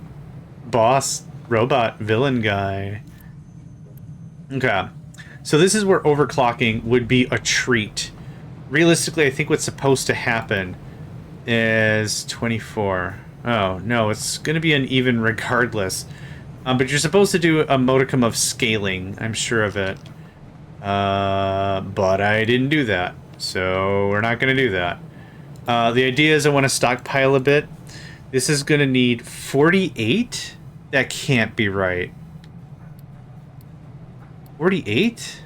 boss robot villain guy. Okay. So this is where overclocking would be a treat. Realistically, I think what's supposed to happen is 24. Oh, no, it's going to be uneven regardless. But you're supposed to do a modicum of scaling. I'm sure of it. But I didn't do that. So we're not going to do that. The idea is I want to stockpile a bit. This is going to need 48? That can't be right. 48?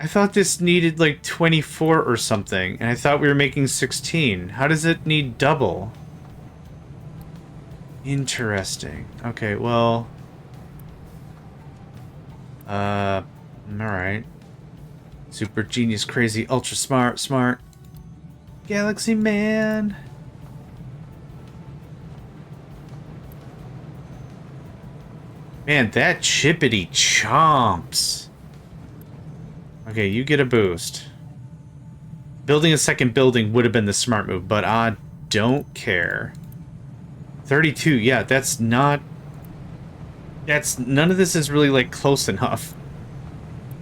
I thought this needed like 24 or something, and I thought we were making 16. How does it need double? Interesting. Okay, well... alright. Super genius, crazy, ultra smart. Galaxy man. Man, that chippity chomps. Okay, you get a boost. Building a second building would have been the smart move, but I don't care. 32, yeah, that's not... none of this is really, like, close enough.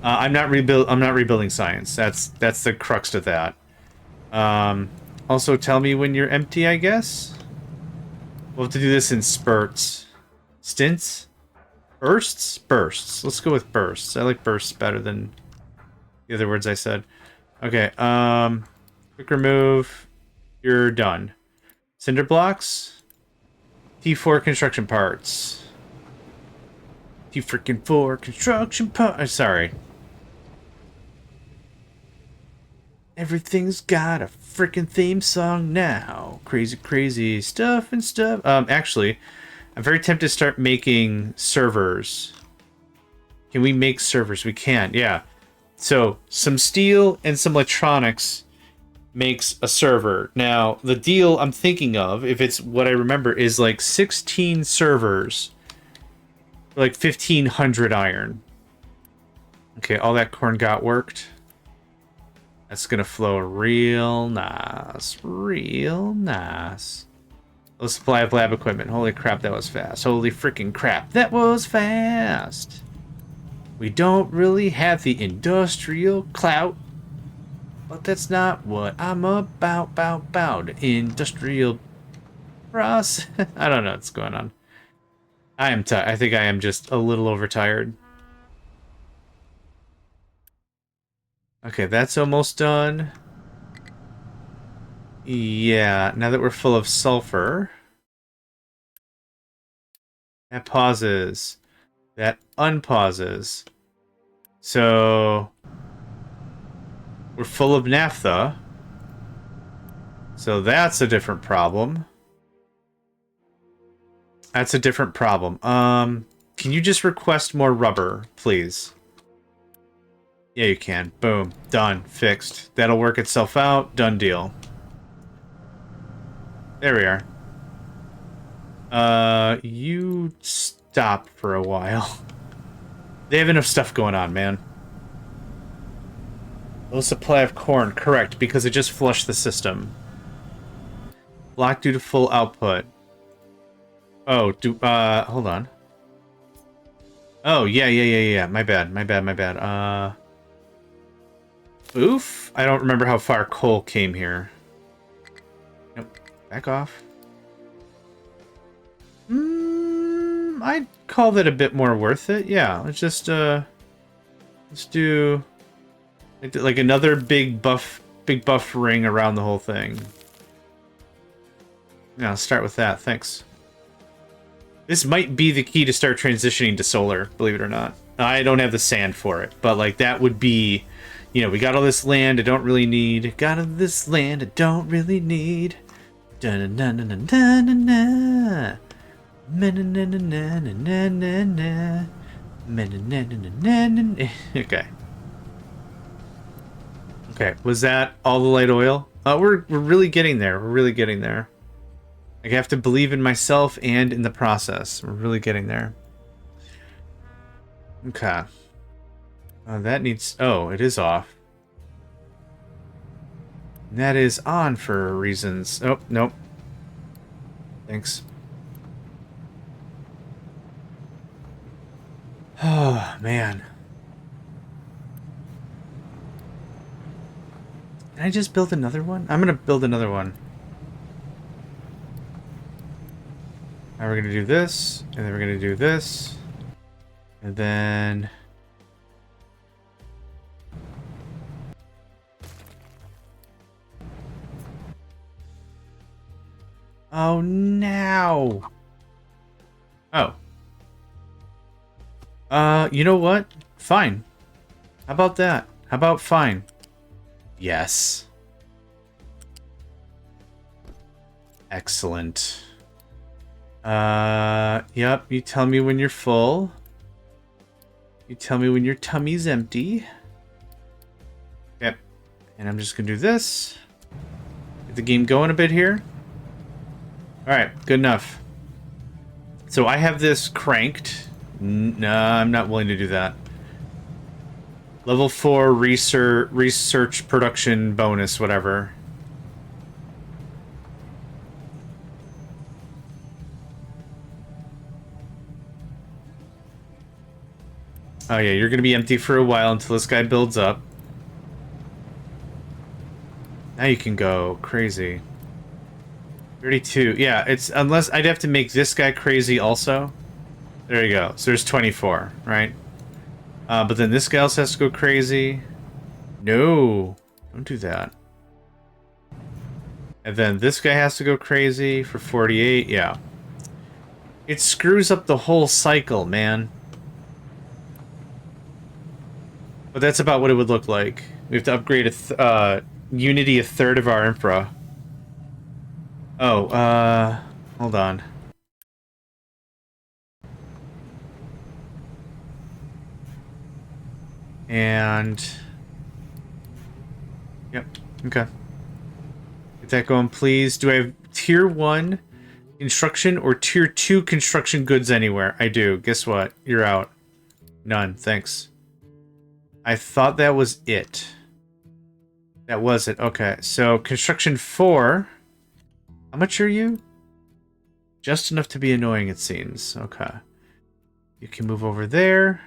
I'm not rebuilding science. That's the crux to that. Also, tell me when you're empty, I guess? We'll have to do this in spurts. Stints? Bursts? Bursts. Let's go with bursts. I like bursts better than the other words I said. Okay, quick remove. You're done. Cinder blocks. T4 construction parts. T-freaking-4 construction parts. Sorry. Everything's got a freaking theme song now. Crazy, crazy stuff and stuff. Actually, I'm very tempted to start making servers. Can we make servers? We can, yeah. So, some steel and some electronics makes a server. Now, the deal I'm thinking of, if it's what I remember, is like 16 servers. For like 1,500 iron. Okay, all that corn got worked. That's gonna flow real nice. Real nice. Low supply of lab equipment. Holy crap, that was fast. Holy freaking crap, that was fast. We don't really have the industrial clout. But that's not what I'm about. Industrial process. I don't know what's going on. I think I am just a little overtired. Okay, that's almost done. Yeah, now that we're full of sulfur. That pauses. That unpauses. So... we're full of naphtha. So that's a different problem. That's a different problem. Can you just request more rubber, please? Yeah, you can. Boom. Done. Fixed. That'll work itself out. Done deal. There we are. You stop for a while. They have enough stuff going on, man. Low supply of corn. Correct, because it just flushed the system. Block due to full output. Oh, hold on. Oh, yeah. My bad. Oof. I don't remember how far coal came here. Nope. Back off. I'd call that a bit more worth it. Yeah, let's just, let's do like another big buff ring around the whole thing. Yeah, I'll start with that. Thanks. This might be the key to start transitioning to solar, believe it or not. I don't have the sand for it, but like that would be, you know, we got all this land I don't really need. Got all this land I don't really need. Da-na-na-na-na-na-na-na. Na-na-na-na-na-na-na-na. Na-na-na-na-na-na-na. Okay. Okay, was that all the light oil? We're really getting there. We're really getting there. I have to believe in myself and in the process. We're really getting there. Okay. That needs... oh, it is off. That is on for reasons. Oh, nope. Thanks. Oh, man. Can I just build another one? I'm gonna build another one. Now we're gonna do this, and then we're gonna do this, and then... oh, no! Oh. You know what? Fine. How about that? How about fine? Yes. Excellent. Yep, you tell me when you're full. You tell me when your tummy's empty. Yep. And I'm just gonna do this. Get the game going a bit here. Alright, good enough. So I have this cranked. No, I'm not willing to do that. Level 4 research production bonus, whatever. Oh yeah, you're gonna be empty for a while until this guy builds up. Now you can go crazy. 32. Yeah, it's unless I'd have to make this guy crazy also. There you go. So there's 24, right? But then this guy also has to go crazy. No, don't do that. And then this guy has to go crazy for 48. Yeah. It screws up the whole cycle, man. But that's about what it would look like. We have to upgrade Unity a third of our infra. Oh, hold on. And... Yep, okay. Get that going, please. Do I have Tier 1 construction or Tier 2 construction goods anywhere? I do. Guess what? You're out. None. Thanks. I thought that was it. That was it. Okay, so construction 4. How much are you? Just enough to be annoying, it seems. Okay. You can move over there.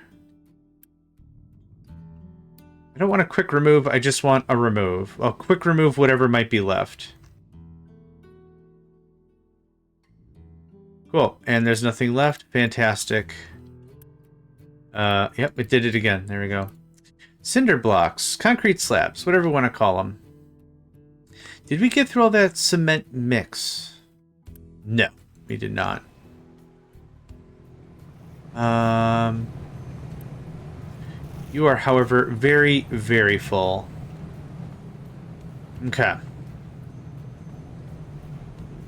I don't want a quick remove, I just want a remove. I'll quick remove whatever might be left. Cool, and there's nothing left. Fantastic. Yep, it did it again. There we go. Cinder blocks, concrete slabs, whatever you want to call them. Did we get through all that cement mix? No, we did not. You are, however, very, very full. Okay.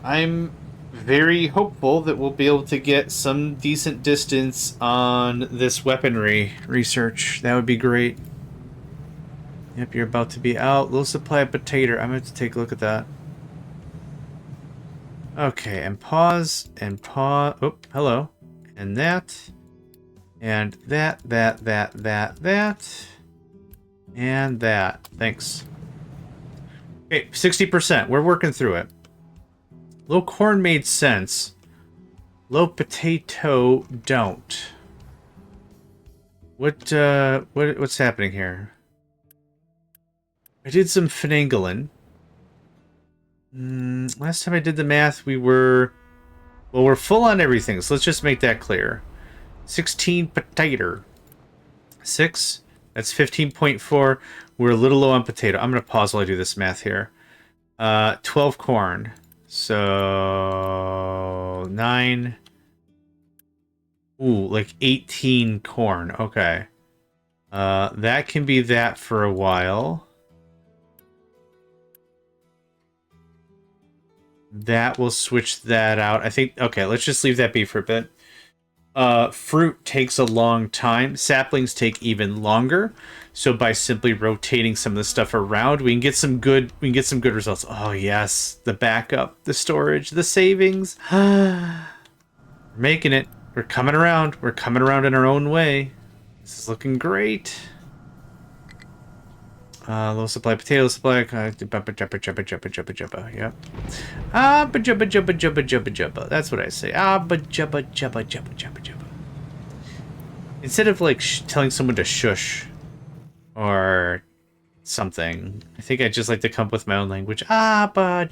I'm very hopeful that we'll be able to get some decent distance on this weaponry research. That would be great. Yep, you're about to be out. Low supply of potato. I'm going to take a look at that. Okay, and pause, and pause. Oh, hello. And that. And that. And that. Thanks. Okay, 60%. We're working through it. Low corn made sense. Low potato don't. What's happening here? I did some finagling. Last time I did the math, we were... Well, we're full on everything, so let's just make that clear. 16 potato. 6. That's 15.4. We're a little low on potato. I'm going to pause while I do this math here. 12 corn. So... 9... Ooh, like 18 corn. Okay. That can be that for a while. That will switch that out. I think, okay, let's just leave that be for a bit. Fruit takes a long time. Saplings take even longer. So by simply rotating some of the stuff around, we can get some good results. Oh yes, the backup, the storage, the savings. We're making it. We're coming around. We're coming around in our own way. This is looking great. Low supply, potato supply. Yep. Jubba. That's what I say. Jubba. Instead of like telling someone to shush or something, I think I just like to come up with my own language. Jabba.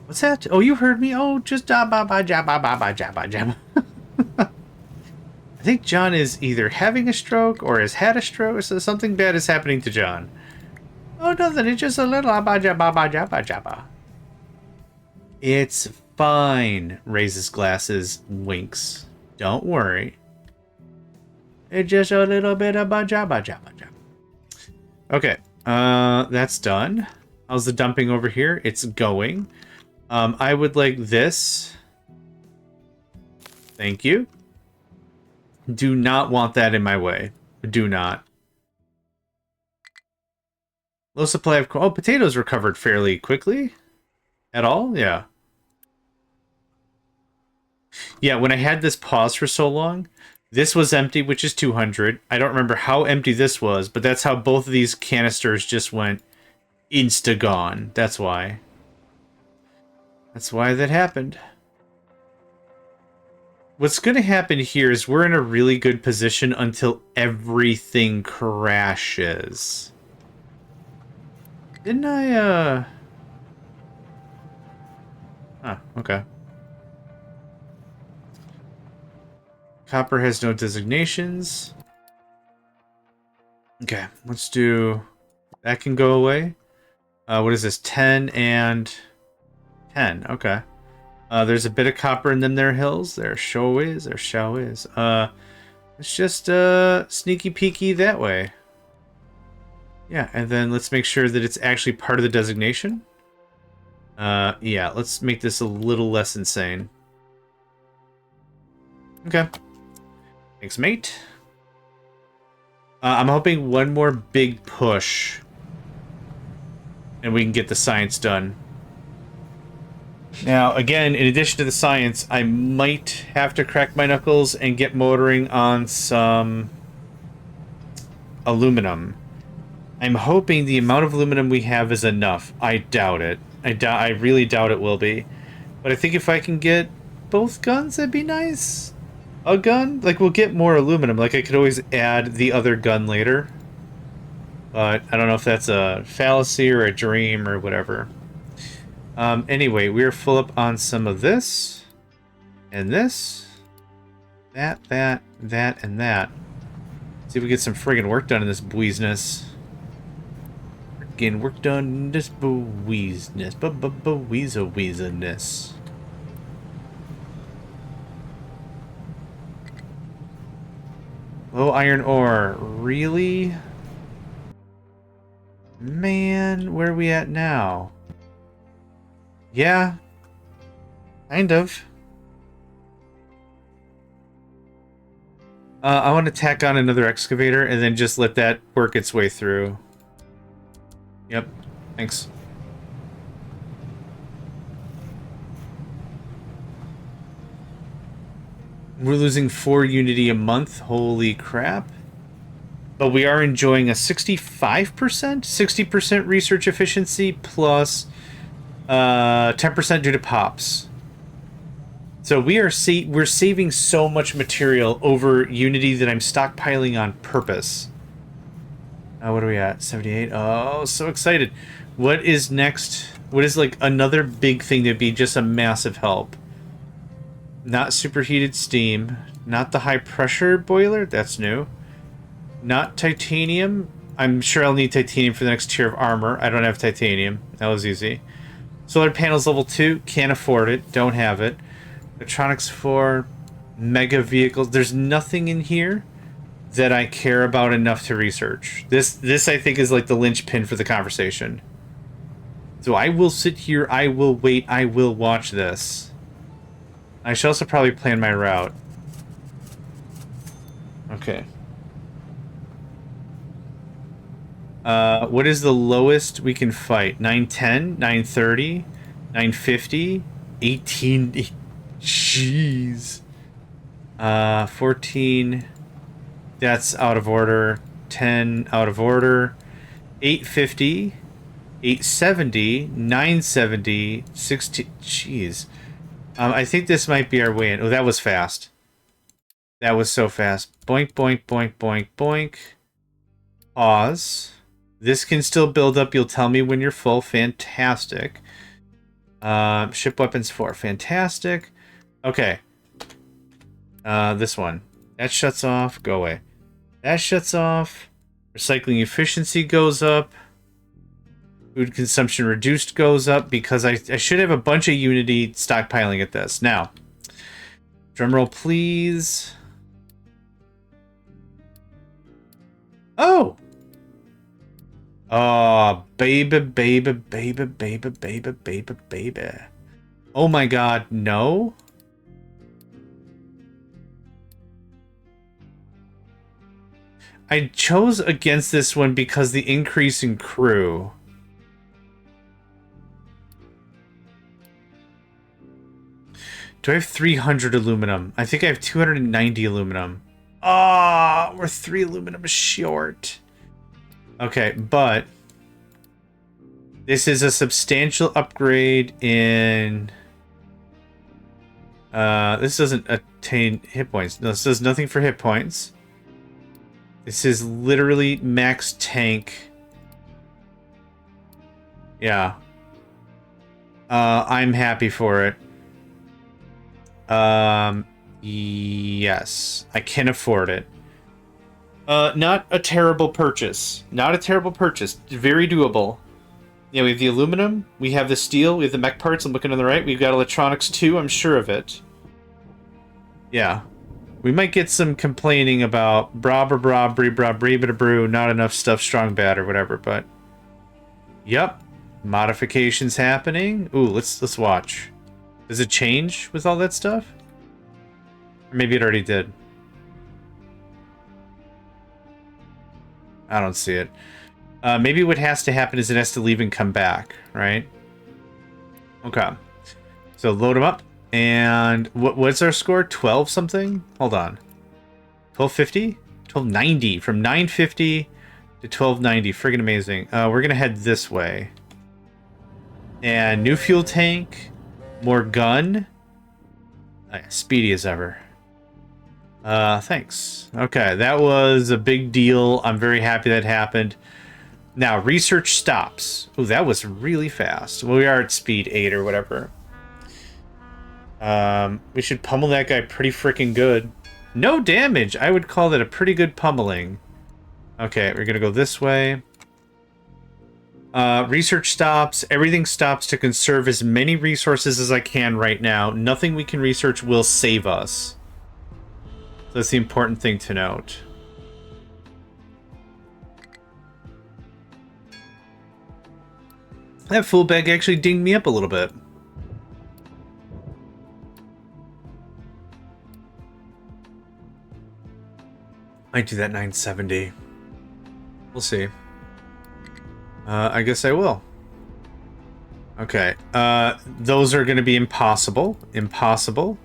What's that? Oh, you heard me. Oh, just jabba. I think John is either having a stroke or has had a stroke, so something bad is happening to John. Oh, nothing. It's just a little jabba. It's fine. Raises glasses, winks. Don't worry. It's just a little bit of baja, baja, baja. Okay, that's done. How's the dumping over here? It's going. I would like this. Thank you. Do not want that in my way. Do not. Low supply of... Oh, potatoes recovered fairly quickly. At all? Yeah. Yeah, when I had this pause for so long, this was empty, which is 200. I don't remember how empty this was, but that's how both of these canisters just went insta-gone. That's why. That's why that happened. What's going to happen here is we're in a really good position until everything crashes. Didn't I, Huh, okay. Copper has no designations. Okay, let's do... That can go away. What is this? 10 and 10. Okay. There's a bit of copper in them there hills. There sure is. There sure is. Let's just sneaky peeky that way. Yeah, and then let's make sure that it's actually part of the designation. Yeah, let's make this a little less insane. Okay. Thanks, mate. I'm hoping one more big push and we can get the science done. Now, again, in addition to the science, I might have to crack my knuckles and get motoring on some aluminum. I'm hoping the amount of aluminum we have is enough. I doubt it. I really doubt it will be. But I think if I can get both guns, that'd be nice. A gun? Like, we'll get more aluminum. Like, I could always add the other gun later. But I don't know if that's a fallacy or a dream or whatever. Anyway, we're full up on some of this. And this. That, and that. See if we get some friggin' work done in this business. Friggin' work done in this business. Weeziness. Low iron ore. Really? Man, where are we at now? Yeah. Kind of. I want to tack on another excavator and then just let that work its way through. Yep. Thanks. We're losing 4 Unity a month. Holy crap. But we are enjoying a 65%? 60% research efficiency plus 10% due to pops. So we're saving so much material over Unity that I'm stockpiling on purpose. What are we at? 78? Oh, so excited. What is next? What is like another big thing that'd be just a massive help? Not superheated steam. Not the high pressure boiler. That's new. Not titanium. I'm sure I'll need titanium for the next tier of armor. I don't have titanium. That was easy. Solar panels level 2. Can't afford it. Don't have it. Electronics for mega vehicles. There's nothing in here that I care about enough to research. This I think is like the linchpin for the conversation. So I will sit here, I will wait, I will watch this. I should also probably plan my route. Okay. What is the lowest we can fight? 910, 930, 950, 18. Jeez. 14. That's out of order. 10 out of order. 850, 870, 970, 16. Jeez. I think this might be our way in. Oh, that was fast. That was so fast. Boink, boink, boink, boink, boink. Pause. This can still build up. You'll tell me when you're full. Fantastic. Ship weapons 4. Fantastic. Okay. This one. That shuts off. Go away. That shuts off. Recycling efficiency goes up. Food consumption reduced goes up because I should have a bunch of Unity stockpiling at this. Now, drumroll please. Oh! Oh, baby, baby, baby, baby, baby, baby, baby. Oh my god, no? I chose against this one because the increase in crew. Do I have 300 aluminum? I think I have 290 aluminum. Ah, we're 3 aluminum short. Okay, but this is a substantial upgrade in... this doesn't attain hit points. No, this does nothing for hit points. This is literally max tank. Yeah. I'm happy for it. Yes. I can afford it. Not a terrible purchase. Not a terrible purchase. Very doable. Yeah, we have the aluminum, we have the steel, we have the mech parts. I'm looking on the right. We've got electronics too, I'm sure of it. Yeah. We might get some complaining about bra bra bra bree bra bree bra brew, not enough stuff, strong bad or whatever, but yep. Modifications happening. Ooh, let's watch. Does it change with all that stuff? Or maybe it already did. I don't see it. Maybe what has to happen is it has to leave and come back, right? Okay. So load them up. And what's our score? 12 something? Hold on. 1250? 1290. From 950 to 1290. Friggin' amazing. We're going to head this way. And new fuel tank. More gun. Speedy as ever. Thanks. Okay, that was a big deal. I'm very happy that happened. Now, research stops. Oh, that was really fast. Well, we are at speed 8 or whatever. We should pummel that guy pretty freaking good. No damage! I would call that a pretty good pummeling. Okay, we're gonna go this way. Research stops. Everything stops to conserve as many resources as I can right now. Nothing we can research will save us. So that's the important thing to note. That full bag actually dinged me up a little bit. Might do that 970. We'll see. I guess I will. Okay. Those are going to be impossible. Impossible.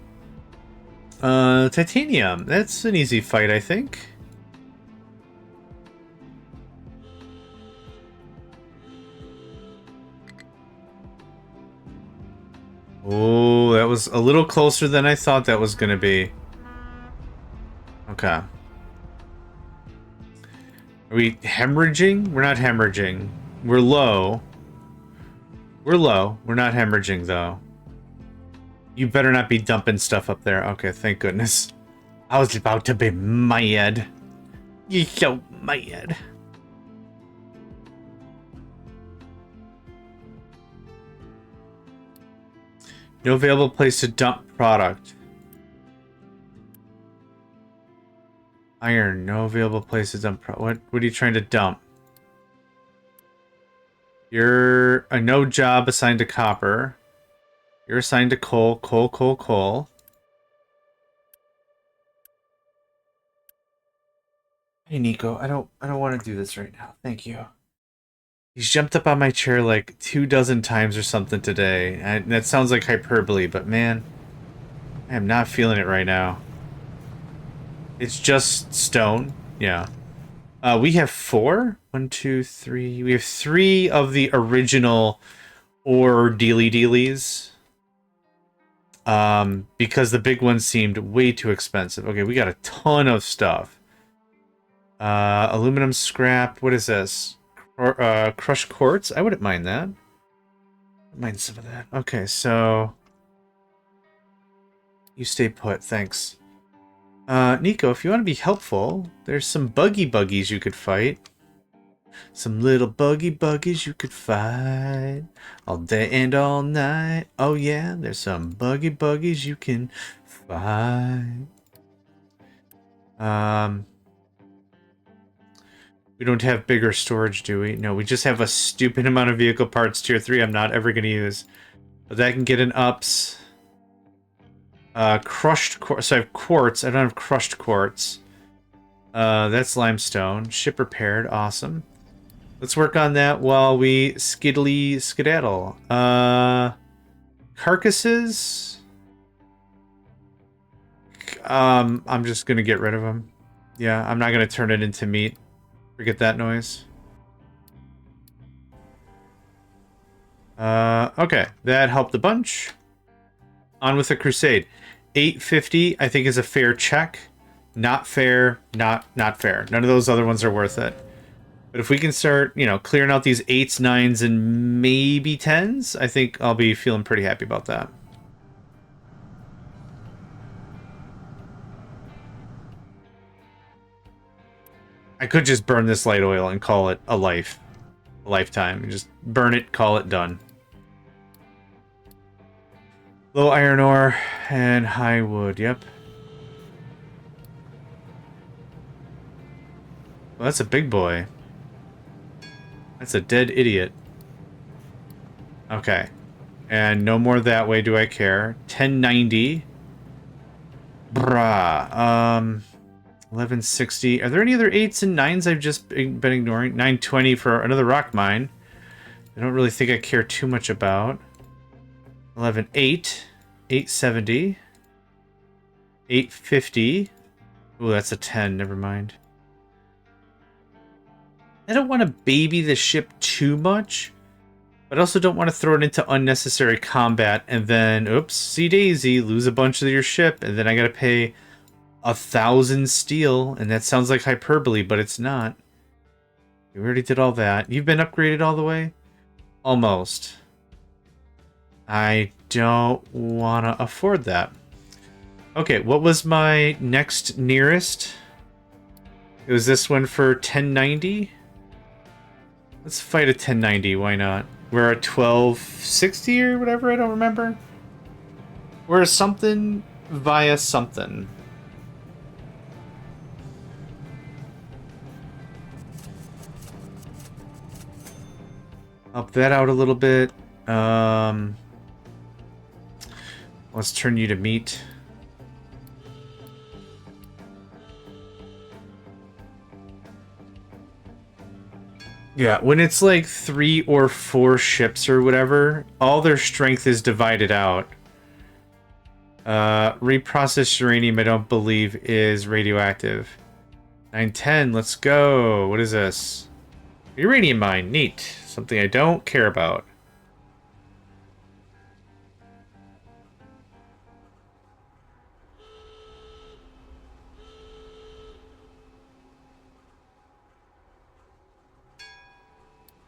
Titanium. That's an easy fight, I think. Oh, that was a little closer than I thought that was going to be. Okay. Are we hemorrhaging? We're not hemorrhaging. We're low. We're low. We're not hemorrhaging, though. You better not be dumping stuff up there. Okay, thank goodness. I was about to be mad. You're so mad. No available place to dump product. Iron, no available place to dump what are you trying to dump? You're a no job assigned to copper. You're assigned to coal, coal, coal, coal. Hey Nico, I don't want to do this right now. Thank you. He's jumped up on my chair like 24 times or something today. That sounds like hyperbole, but man, I am not feeling it right now. It's just stone. Yeah. We have 4? 1, 2, 3. We have 3 of the original ore dealies. Because the big ones seemed way too expensive. Okay, we got a ton of stuff. Aluminum scrap. What is this? Crushed quartz? I wouldn't mind that. I'd mind some of that. Okay, so... You stay put, thanks. Nico, if you want to be helpful, there's some buggies you could fight. Some little buggies you could fight. All day and all night. Oh yeah, there's some buggies you can fight. We don't have bigger storage, do we? No, we just have a stupid amount of vehicle parts tier 3 I'm not ever going to use. But that can get an ups. Crushed quartz. So I have quartz. I don't have crushed quartz. That's limestone. Ship repaired. Awesome. Let's work on that while we skedaddle. Carcasses. I'm just gonna get rid of them. Yeah, I'm not gonna turn it into meat. Forget that noise. Okay, that helped a bunch. On with the crusade. 850, I think, is a fair check. Not fair, not fair. None of those other ones are worth it. But if we can start, you know, clearing out these 8s, 9s, and maybe 10s, I think I'll be feeling pretty happy about that. I could just burn this light oil and call it a lifetime. Just burn it, call it done. Low iron ore and high wood, yep. Well, that's a big boy. That's a dead idiot. Okay. And no more that way do I care. 1090. Bruh. 1160. Are there any other 8s and 9s I've just been ignoring? 920 for another rock mine. I don't really think I care too much about. 11.8. 870. 850. Ooh, that's a 10. Never mind. I don't want to baby the ship too much, but I also don't want to throw it into unnecessary combat and then, oops, see daisy, lose a bunch of your ship, and then I gotta pay 1,000 steel, and that sounds like hyperbole, but it's not. We already did all that. You've been upgraded all the way? Almost. I don't want to afford that. Okay, what was my next nearest? It was this one for 1090? Let's fight a 1090, why not? We're at 1260 or whatever, I don't remember. We're something via something. Up that out a little bit. Let's turn you to meat. Yeah, when it's like 3 or 4 ships or whatever, all their strength is divided out. Reprocessed uranium, I don't believe, is radioactive. 910, let's go. What is this? Uranium mine, neat. Something I don't care about.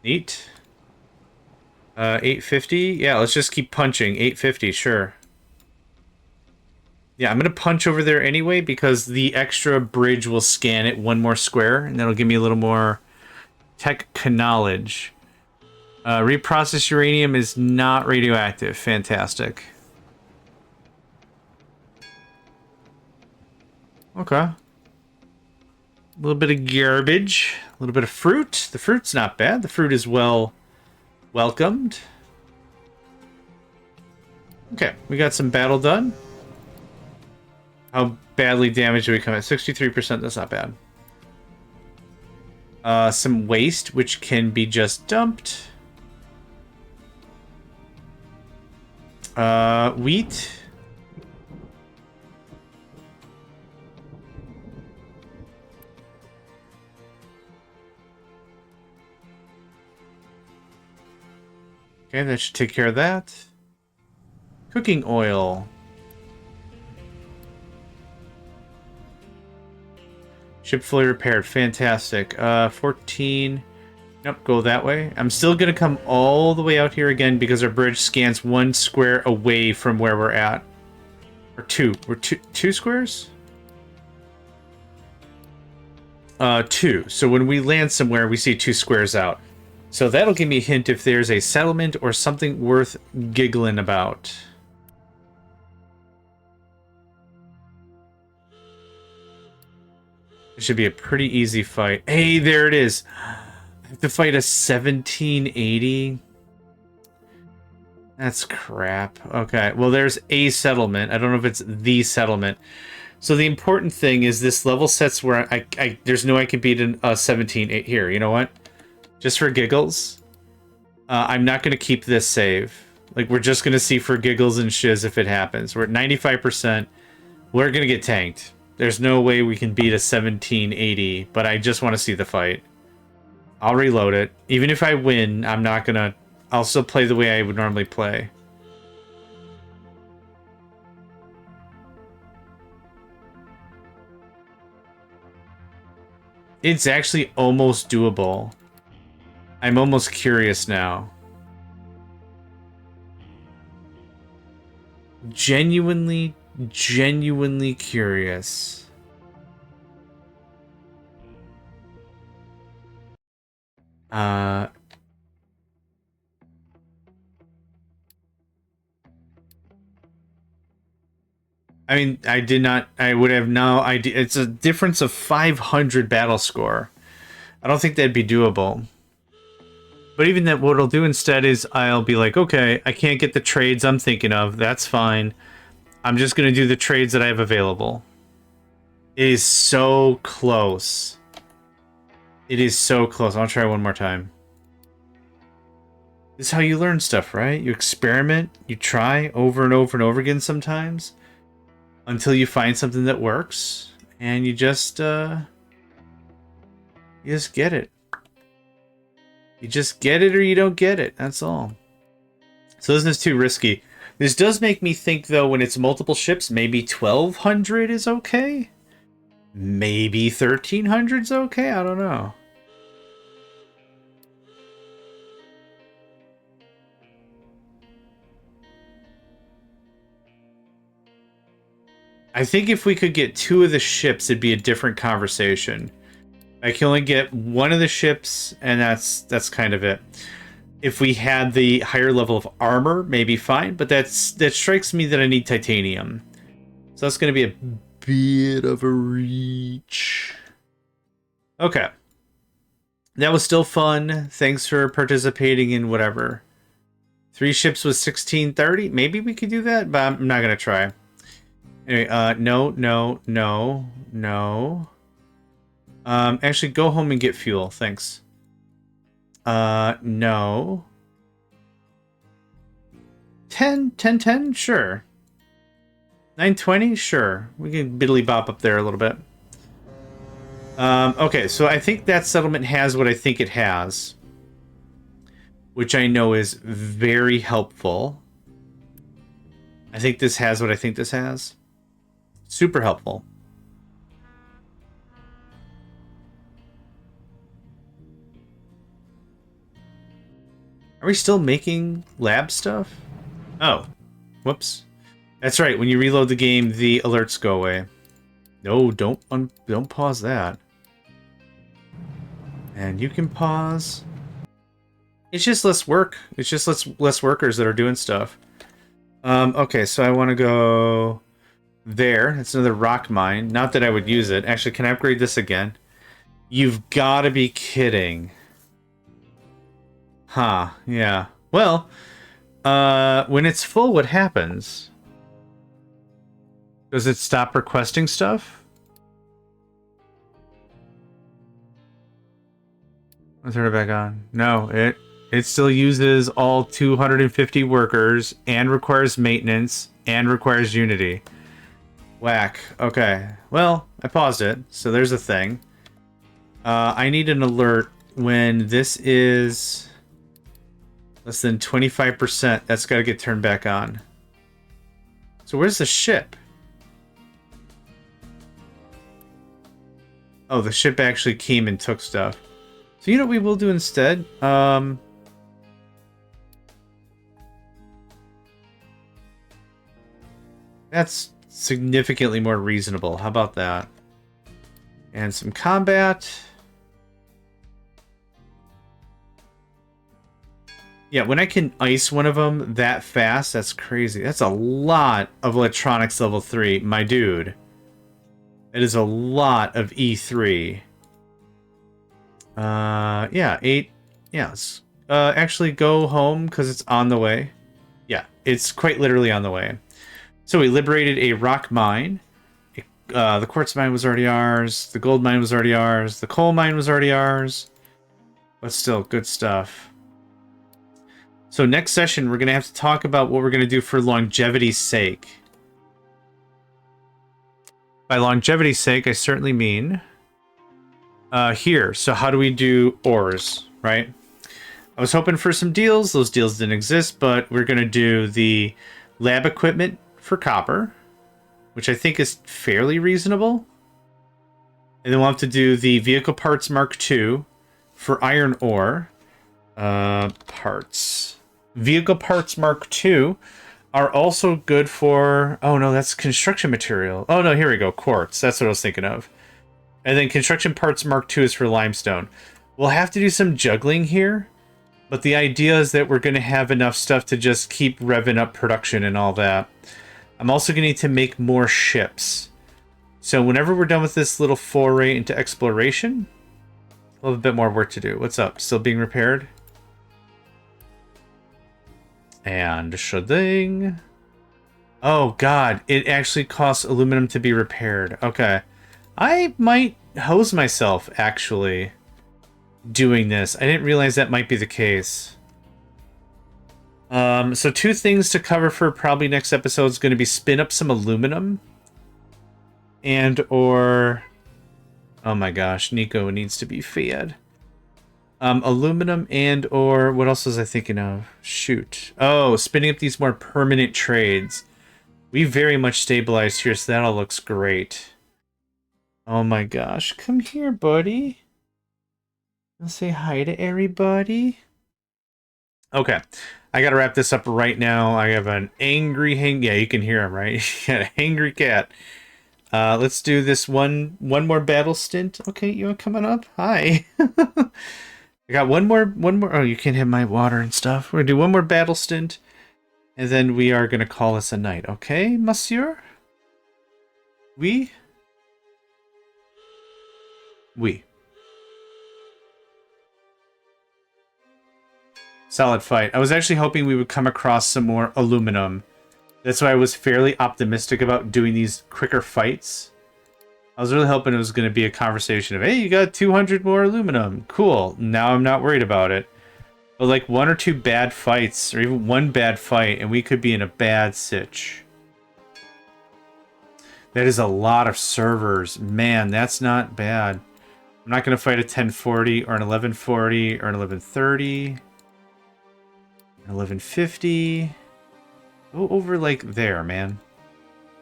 Neat. 850? Yeah, let's just keep punching. 850, sure. Yeah, I'm going to punch over there anyway because the extra bridge will scan it one more square, and that'll give me a little more tech knowledge. Reprocessed uranium is not radioactive. Fantastic. Okay. A little bit of garbage. A little bit of fruit. The fruit's not bad. The fruit is well welcomed. Okay, we got some battle done. How badly damaged do we come at? 63%, that's not bad. Some waste, which can be just dumped. Wheat. Okay, that should take care of that. Cooking oil. Ship fully repaired. Fantastic. 14. Nope, go that way. I'm still going to come all the way out here again because our bridge scans 1 square away from where we're at. Or 2. We're two squares? 2. So when we land somewhere, we see 2 squares out. So that'll give me a hint if there's a settlement or something worth giggling about. It should be a pretty easy fight. Hey, there it is. I have to fight a 1780. That's crap. Okay, well, there's a settlement. I don't know if it's the settlement. So the important thing is this level sets where there's no way I can beat a 17 here. You know what? Just for giggles, I'm not going to keep this save. Like, we're just going to see for giggles and shiz if it happens. We're at 95%. We're going to get tanked. There's no way we can beat a 1780, but I just want to see the fight. I'll reload it. Even if I win, I'm not going to... I'll still play the way I would normally play. It's actually almost doable. I'm almost curious now. Genuinely curious. I mean, I would have no idea. It's a difference of 500 battle score. I don't think that'd be doable. But even that, what I'll do instead is I'll be like, okay, I can't get the trades I'm thinking of. That's fine. I'm just going to do the trades that I have available. It is so close. It is so close. I'll try one more time. This is how you learn stuff, right? You experiment, you try over and over and over again sometimes until you find something that works, and you just get it. You just get it or you don't get it. That's all. So isn't this too risky? This does make me think, though, when it's multiple ships, maybe 1,200 is okay? Maybe 1,300 is okay? I don't know. I think if we could get 2 of the ships, it'd be a different conversation. I can only get 1 of the ships, and that's kind of it. If we had the higher level of armor, maybe fine, but that strikes me that I need titanium. So that's going to be a bit of a reach. Okay. That was still fun. Thanks for participating in whatever. 3 ships was 1630. Maybe we could do that, but I'm not going to try. Anyway, no. Actually, go home and get fuel. Thanks. No. 10, sure. 920, sure. We can biddly bop up there a little bit. Okay, so I think that settlement has what I think it has, which I know is very helpful. I think this has what I think this has. Super helpful. Are we still making lab stuff? Oh, whoops. That's right. When you reload the game, the alerts go away. No, don't pause that. And you can pause. It's just less work. It's just less workers that are doing stuff. Okay, so I want to go there. It's another rock mine. Not that I would use it. Actually, can I upgrade this again? You've got to be kidding. Huh, yeah. Well, when it's full, what happens? Does it stop requesting stuff? Let's turn it back on. No, it still uses all 250 workers and requires maintenance and requires Unity. Whack. Okay. Well, I paused it, so there's a thing. I need an alert when this is less than 25%. That's got to get turned back on. So where's the ship? Oh, the ship actually came and took stuff. So you know what we will do instead? That's significantly more reasonable. How about that? And some combat. Yeah, when I can ice one of them that fast, that's crazy. That's a lot of electronics level 3, my dude. It is a lot of E3. Yeah, 8. Yes. Actually, go home because it's on the way. Yeah, it's quite literally on the way. So we liberated a rock mine. The quartz mine was already ours. The gold mine was already ours. The coal mine was already ours. But still, good stuff. So next session, we're going to have to talk about what we're going to do for longevity's sake. By longevity's sake, I certainly mean here. So how do we do ores, right? I was hoping for some deals. Those deals didn't exist, but we're going to do the lab equipment for copper, which I think is fairly reasonable. And then we'll have to do the vehicle parts Mark II for iron ore. Parts. Vehicle parts Mark II are also good for... Oh, no, that's construction material. Oh, no, here we go. Quartz. That's what I was thinking of. And then construction parts Mark II is for limestone. We'll have to do some juggling here. But the idea is that we're going to have enough stuff to just keep revving up production and all that. I'm also going to need to make more ships. So whenever we're done with this little foray into exploration, we'll have a bit more work to do. What's up? Still being repaired? And shading. Oh god, it actually costs aluminum to be repaired. Okay. I might hose myself, actually, doing this. I didn't realize that might be the case. So 2 things to cover for probably next episode is going to be spin up some aluminum. And or... Oh my gosh, Nico needs to be fed. Aluminum and or... What else was I thinking of? Shoot. Oh, spinning up these more permanent trades. We very much stabilized here, so that all looks great. Oh my gosh. Come here, buddy. I'll say hi to everybody. Okay. I gotta wrap this up right now. I have an angry yeah, you can hear him, right? You got an angry cat. Let's do this one more battle stint. Okay, you want coming up? Hi. I got one more. Oh, you can't have my water and stuff. We're gonna do one more battle stint, and then we are gonna call this a night. Okay, monsieur? Oui. Solid fight. I was actually hoping we would come across some more aluminum. That's why I was fairly optimistic about doing these quicker fights. I was really hoping it was going to be a conversation of, hey, you got 200 more aluminum. Cool. Now I'm not worried about it. But like 1 or 2 bad fights, or even 1 bad fight, and we could be in a bad sitch. That is a lot of servers. Man, that's not bad. I'm not going to fight a 1040 or an 1140 or an 1130. 1150. Go over like there, man.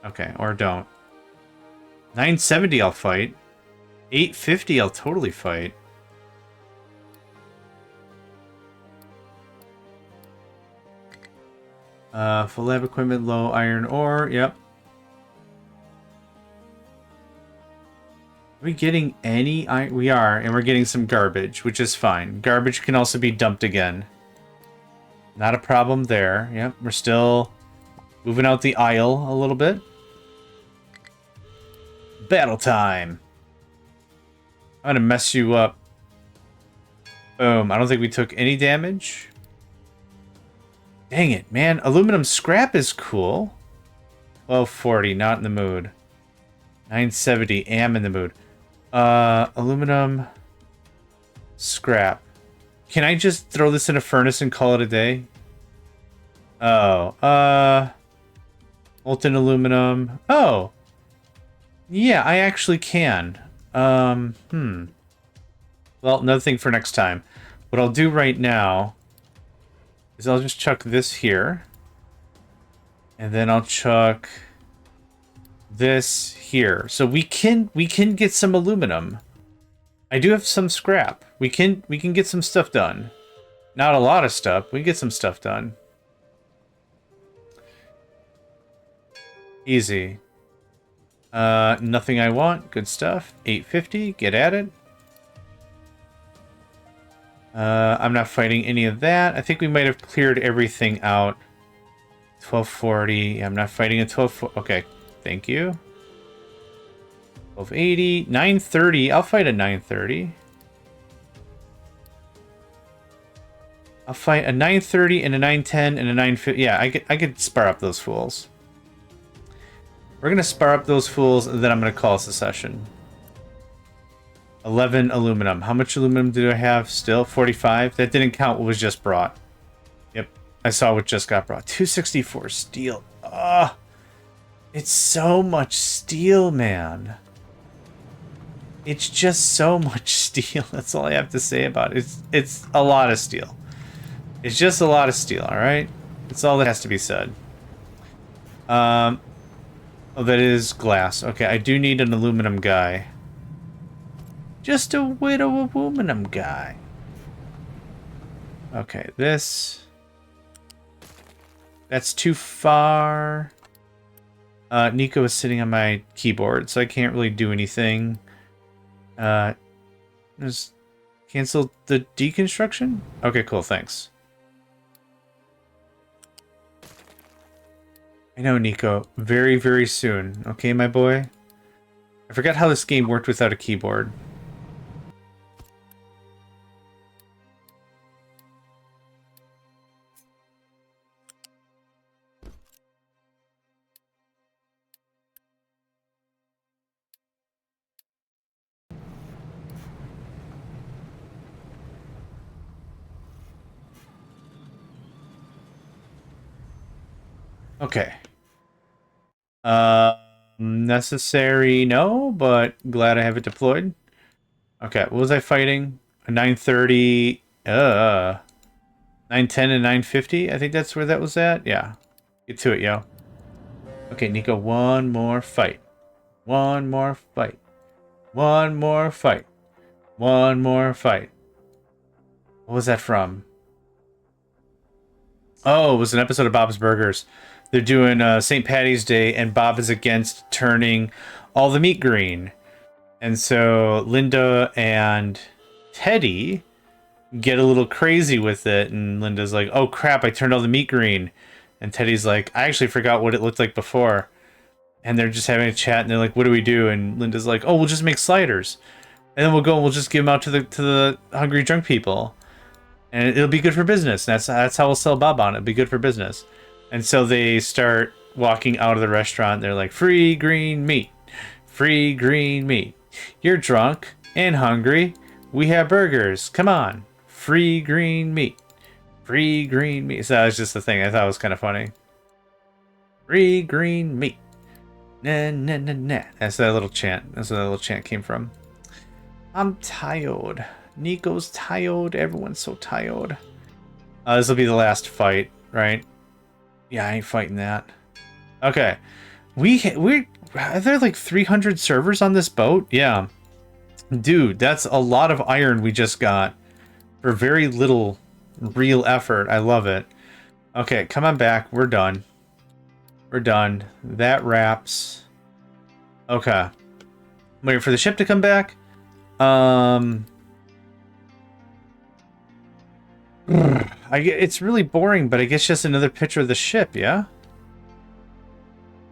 Okay, or don't. 970 I'll fight. 850 I'll totally fight. Full lab equipment, low iron ore. Yep. Are we getting any iron? We are, and we're getting some garbage, which is fine. Garbage can also be dumped again. Not a problem there. Yep, we're still moving out the aisle a little bit. Battle time. I'm gonna mess you up. Boom. I don't think we took any damage. Dang it, man. Aluminum scrap is cool. 1240, not in the mood. 970, am in the mood. Aluminum scrap. Can I just throw this in a furnace and call it a day? Oh, molten aluminum. Oh. Yeah, I actually can. Well, another thing for next time. What I'll do right now is I'll just chuck this here. And then I'll chuck this here. So we can get some aluminum. I do have some scrap. We can get some stuff done. Not a lot of stuff. We can get some stuff done. Easy. Nothing I want. Good stuff. 850. Get at it. I'm not fighting any of that. I think we might have cleared everything out. 1240. I'm not fighting a 1240. Okay. Thank you. 1280, 930. I'll fight a 930. I'll fight a 930 and a 910 and a 950. Yeah, I could spar up those fools. We're gonna spar up those fools, and then I'm gonna call secession. 11 aluminum. How much aluminum do I have still? 45. That didn't count what was just brought. Yep, I saw what just got brought. 264 steel. Ah, it's so much steel, man. It's just so much steel. That's all I have to say about it. It's a lot of steel. It's just a lot of steel, alright? That's all that has to be said. Oh, that is glass. Okay, I do need an aluminum guy. Just a widow aluminum guy. Okay, this... That's too far. Nico is sitting on my keyboard, so I can't really do anything. Just cancel the deconstruction? Okay, cool, thanks. I know, Nico. Very, very soon. Okay, my boy? I forgot how this game worked without a keyboard. Okay. Necessary, no, but glad I have it deployed. Okay, what was I fighting? A 930, 910 and 950? I think that's where that was at. Yeah. Get to it, yo. Okay, Nico, one more fight. One more fight. One more fight. One more fight. What was that from? Oh, it was an episode of Bob's Burgers. They're doing St. Patty's Day, and Bob is against turning all the meat green. And so Linda and Teddy get a little crazy with it, and Linda's like, oh crap, I turned all the meat green. And Teddy's like, I actually forgot what it looked like before. And they're just having a chat, and they're like, what do we do? And Linda's like, oh, we'll just make sliders. And then we'll go and we'll just give them out to the hungry drunk people. And it'll be good for business. That's how we'll sell Bob on it. It'll be good for business. And so they start walking out of the restaurant. They're like, free green meat. Free green meat. You're drunk and hungry. We have burgers. Come on. Free green meat. Free green meat. So that was just the thing. I thought it was kind of funny. Free green meat. Nah, nah, nah, nah. That's that little chant. That's where that little chant came from. I'm tired. Nico's tired. Everyone's so tired. This will be the last fight, right? Yeah, I ain't fighting that. Okay. Are there like 300 servers on this boat? Yeah. Dude, that's a lot of iron we just got for very little real effort. I love it. Okay, come on back. We're done. We're done. That wraps. Okay. I'm waiting for the ship to come back. It's really boring, but I guess just another picture of the ship, yeah?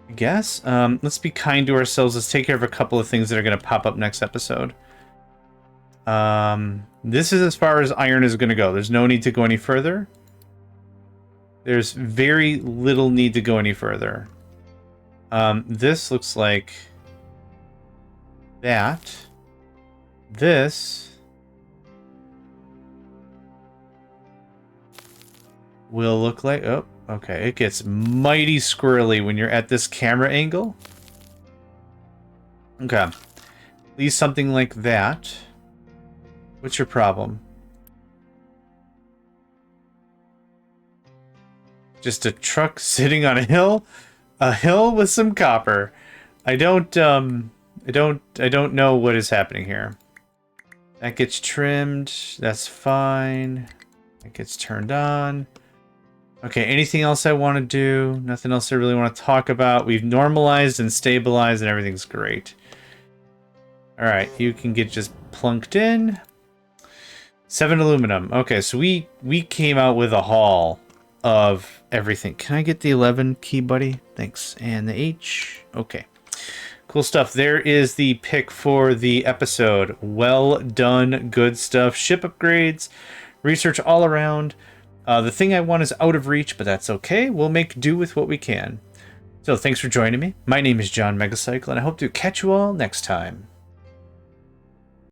I guess. Let's be kind to ourselves. Let's take care of a couple of things that are going to pop up next episode. This is as far as iron is going to go. There's no need to go any further. There's very little need to go any further. This looks like that. This will look like... Oh, okay. It gets mighty squirrely when you're at this camera angle. Okay. At least something like that. What's your problem? Just a truck sitting on a hill? A hill with some copper. I don't know what is happening here. That gets trimmed. That's fine. That gets turned on. Okay, anything else I want to do? Nothing else I really want to talk about. We've normalized and stabilized and everything's great. Alright, you can get just plunked in. 7 aluminum. Okay, so we came out with a haul of everything. Can I get the 11 key, buddy? Thanks. And the H. Okay. Cool stuff. There is the pick for the episode. Well done. Good stuff. Ship upgrades. Research all around. The thing I want is out of reach, but that's okay. We'll make do with what we can. So thanks for joining me. My name is JohnMegacycle, and I hope to catch you all next time.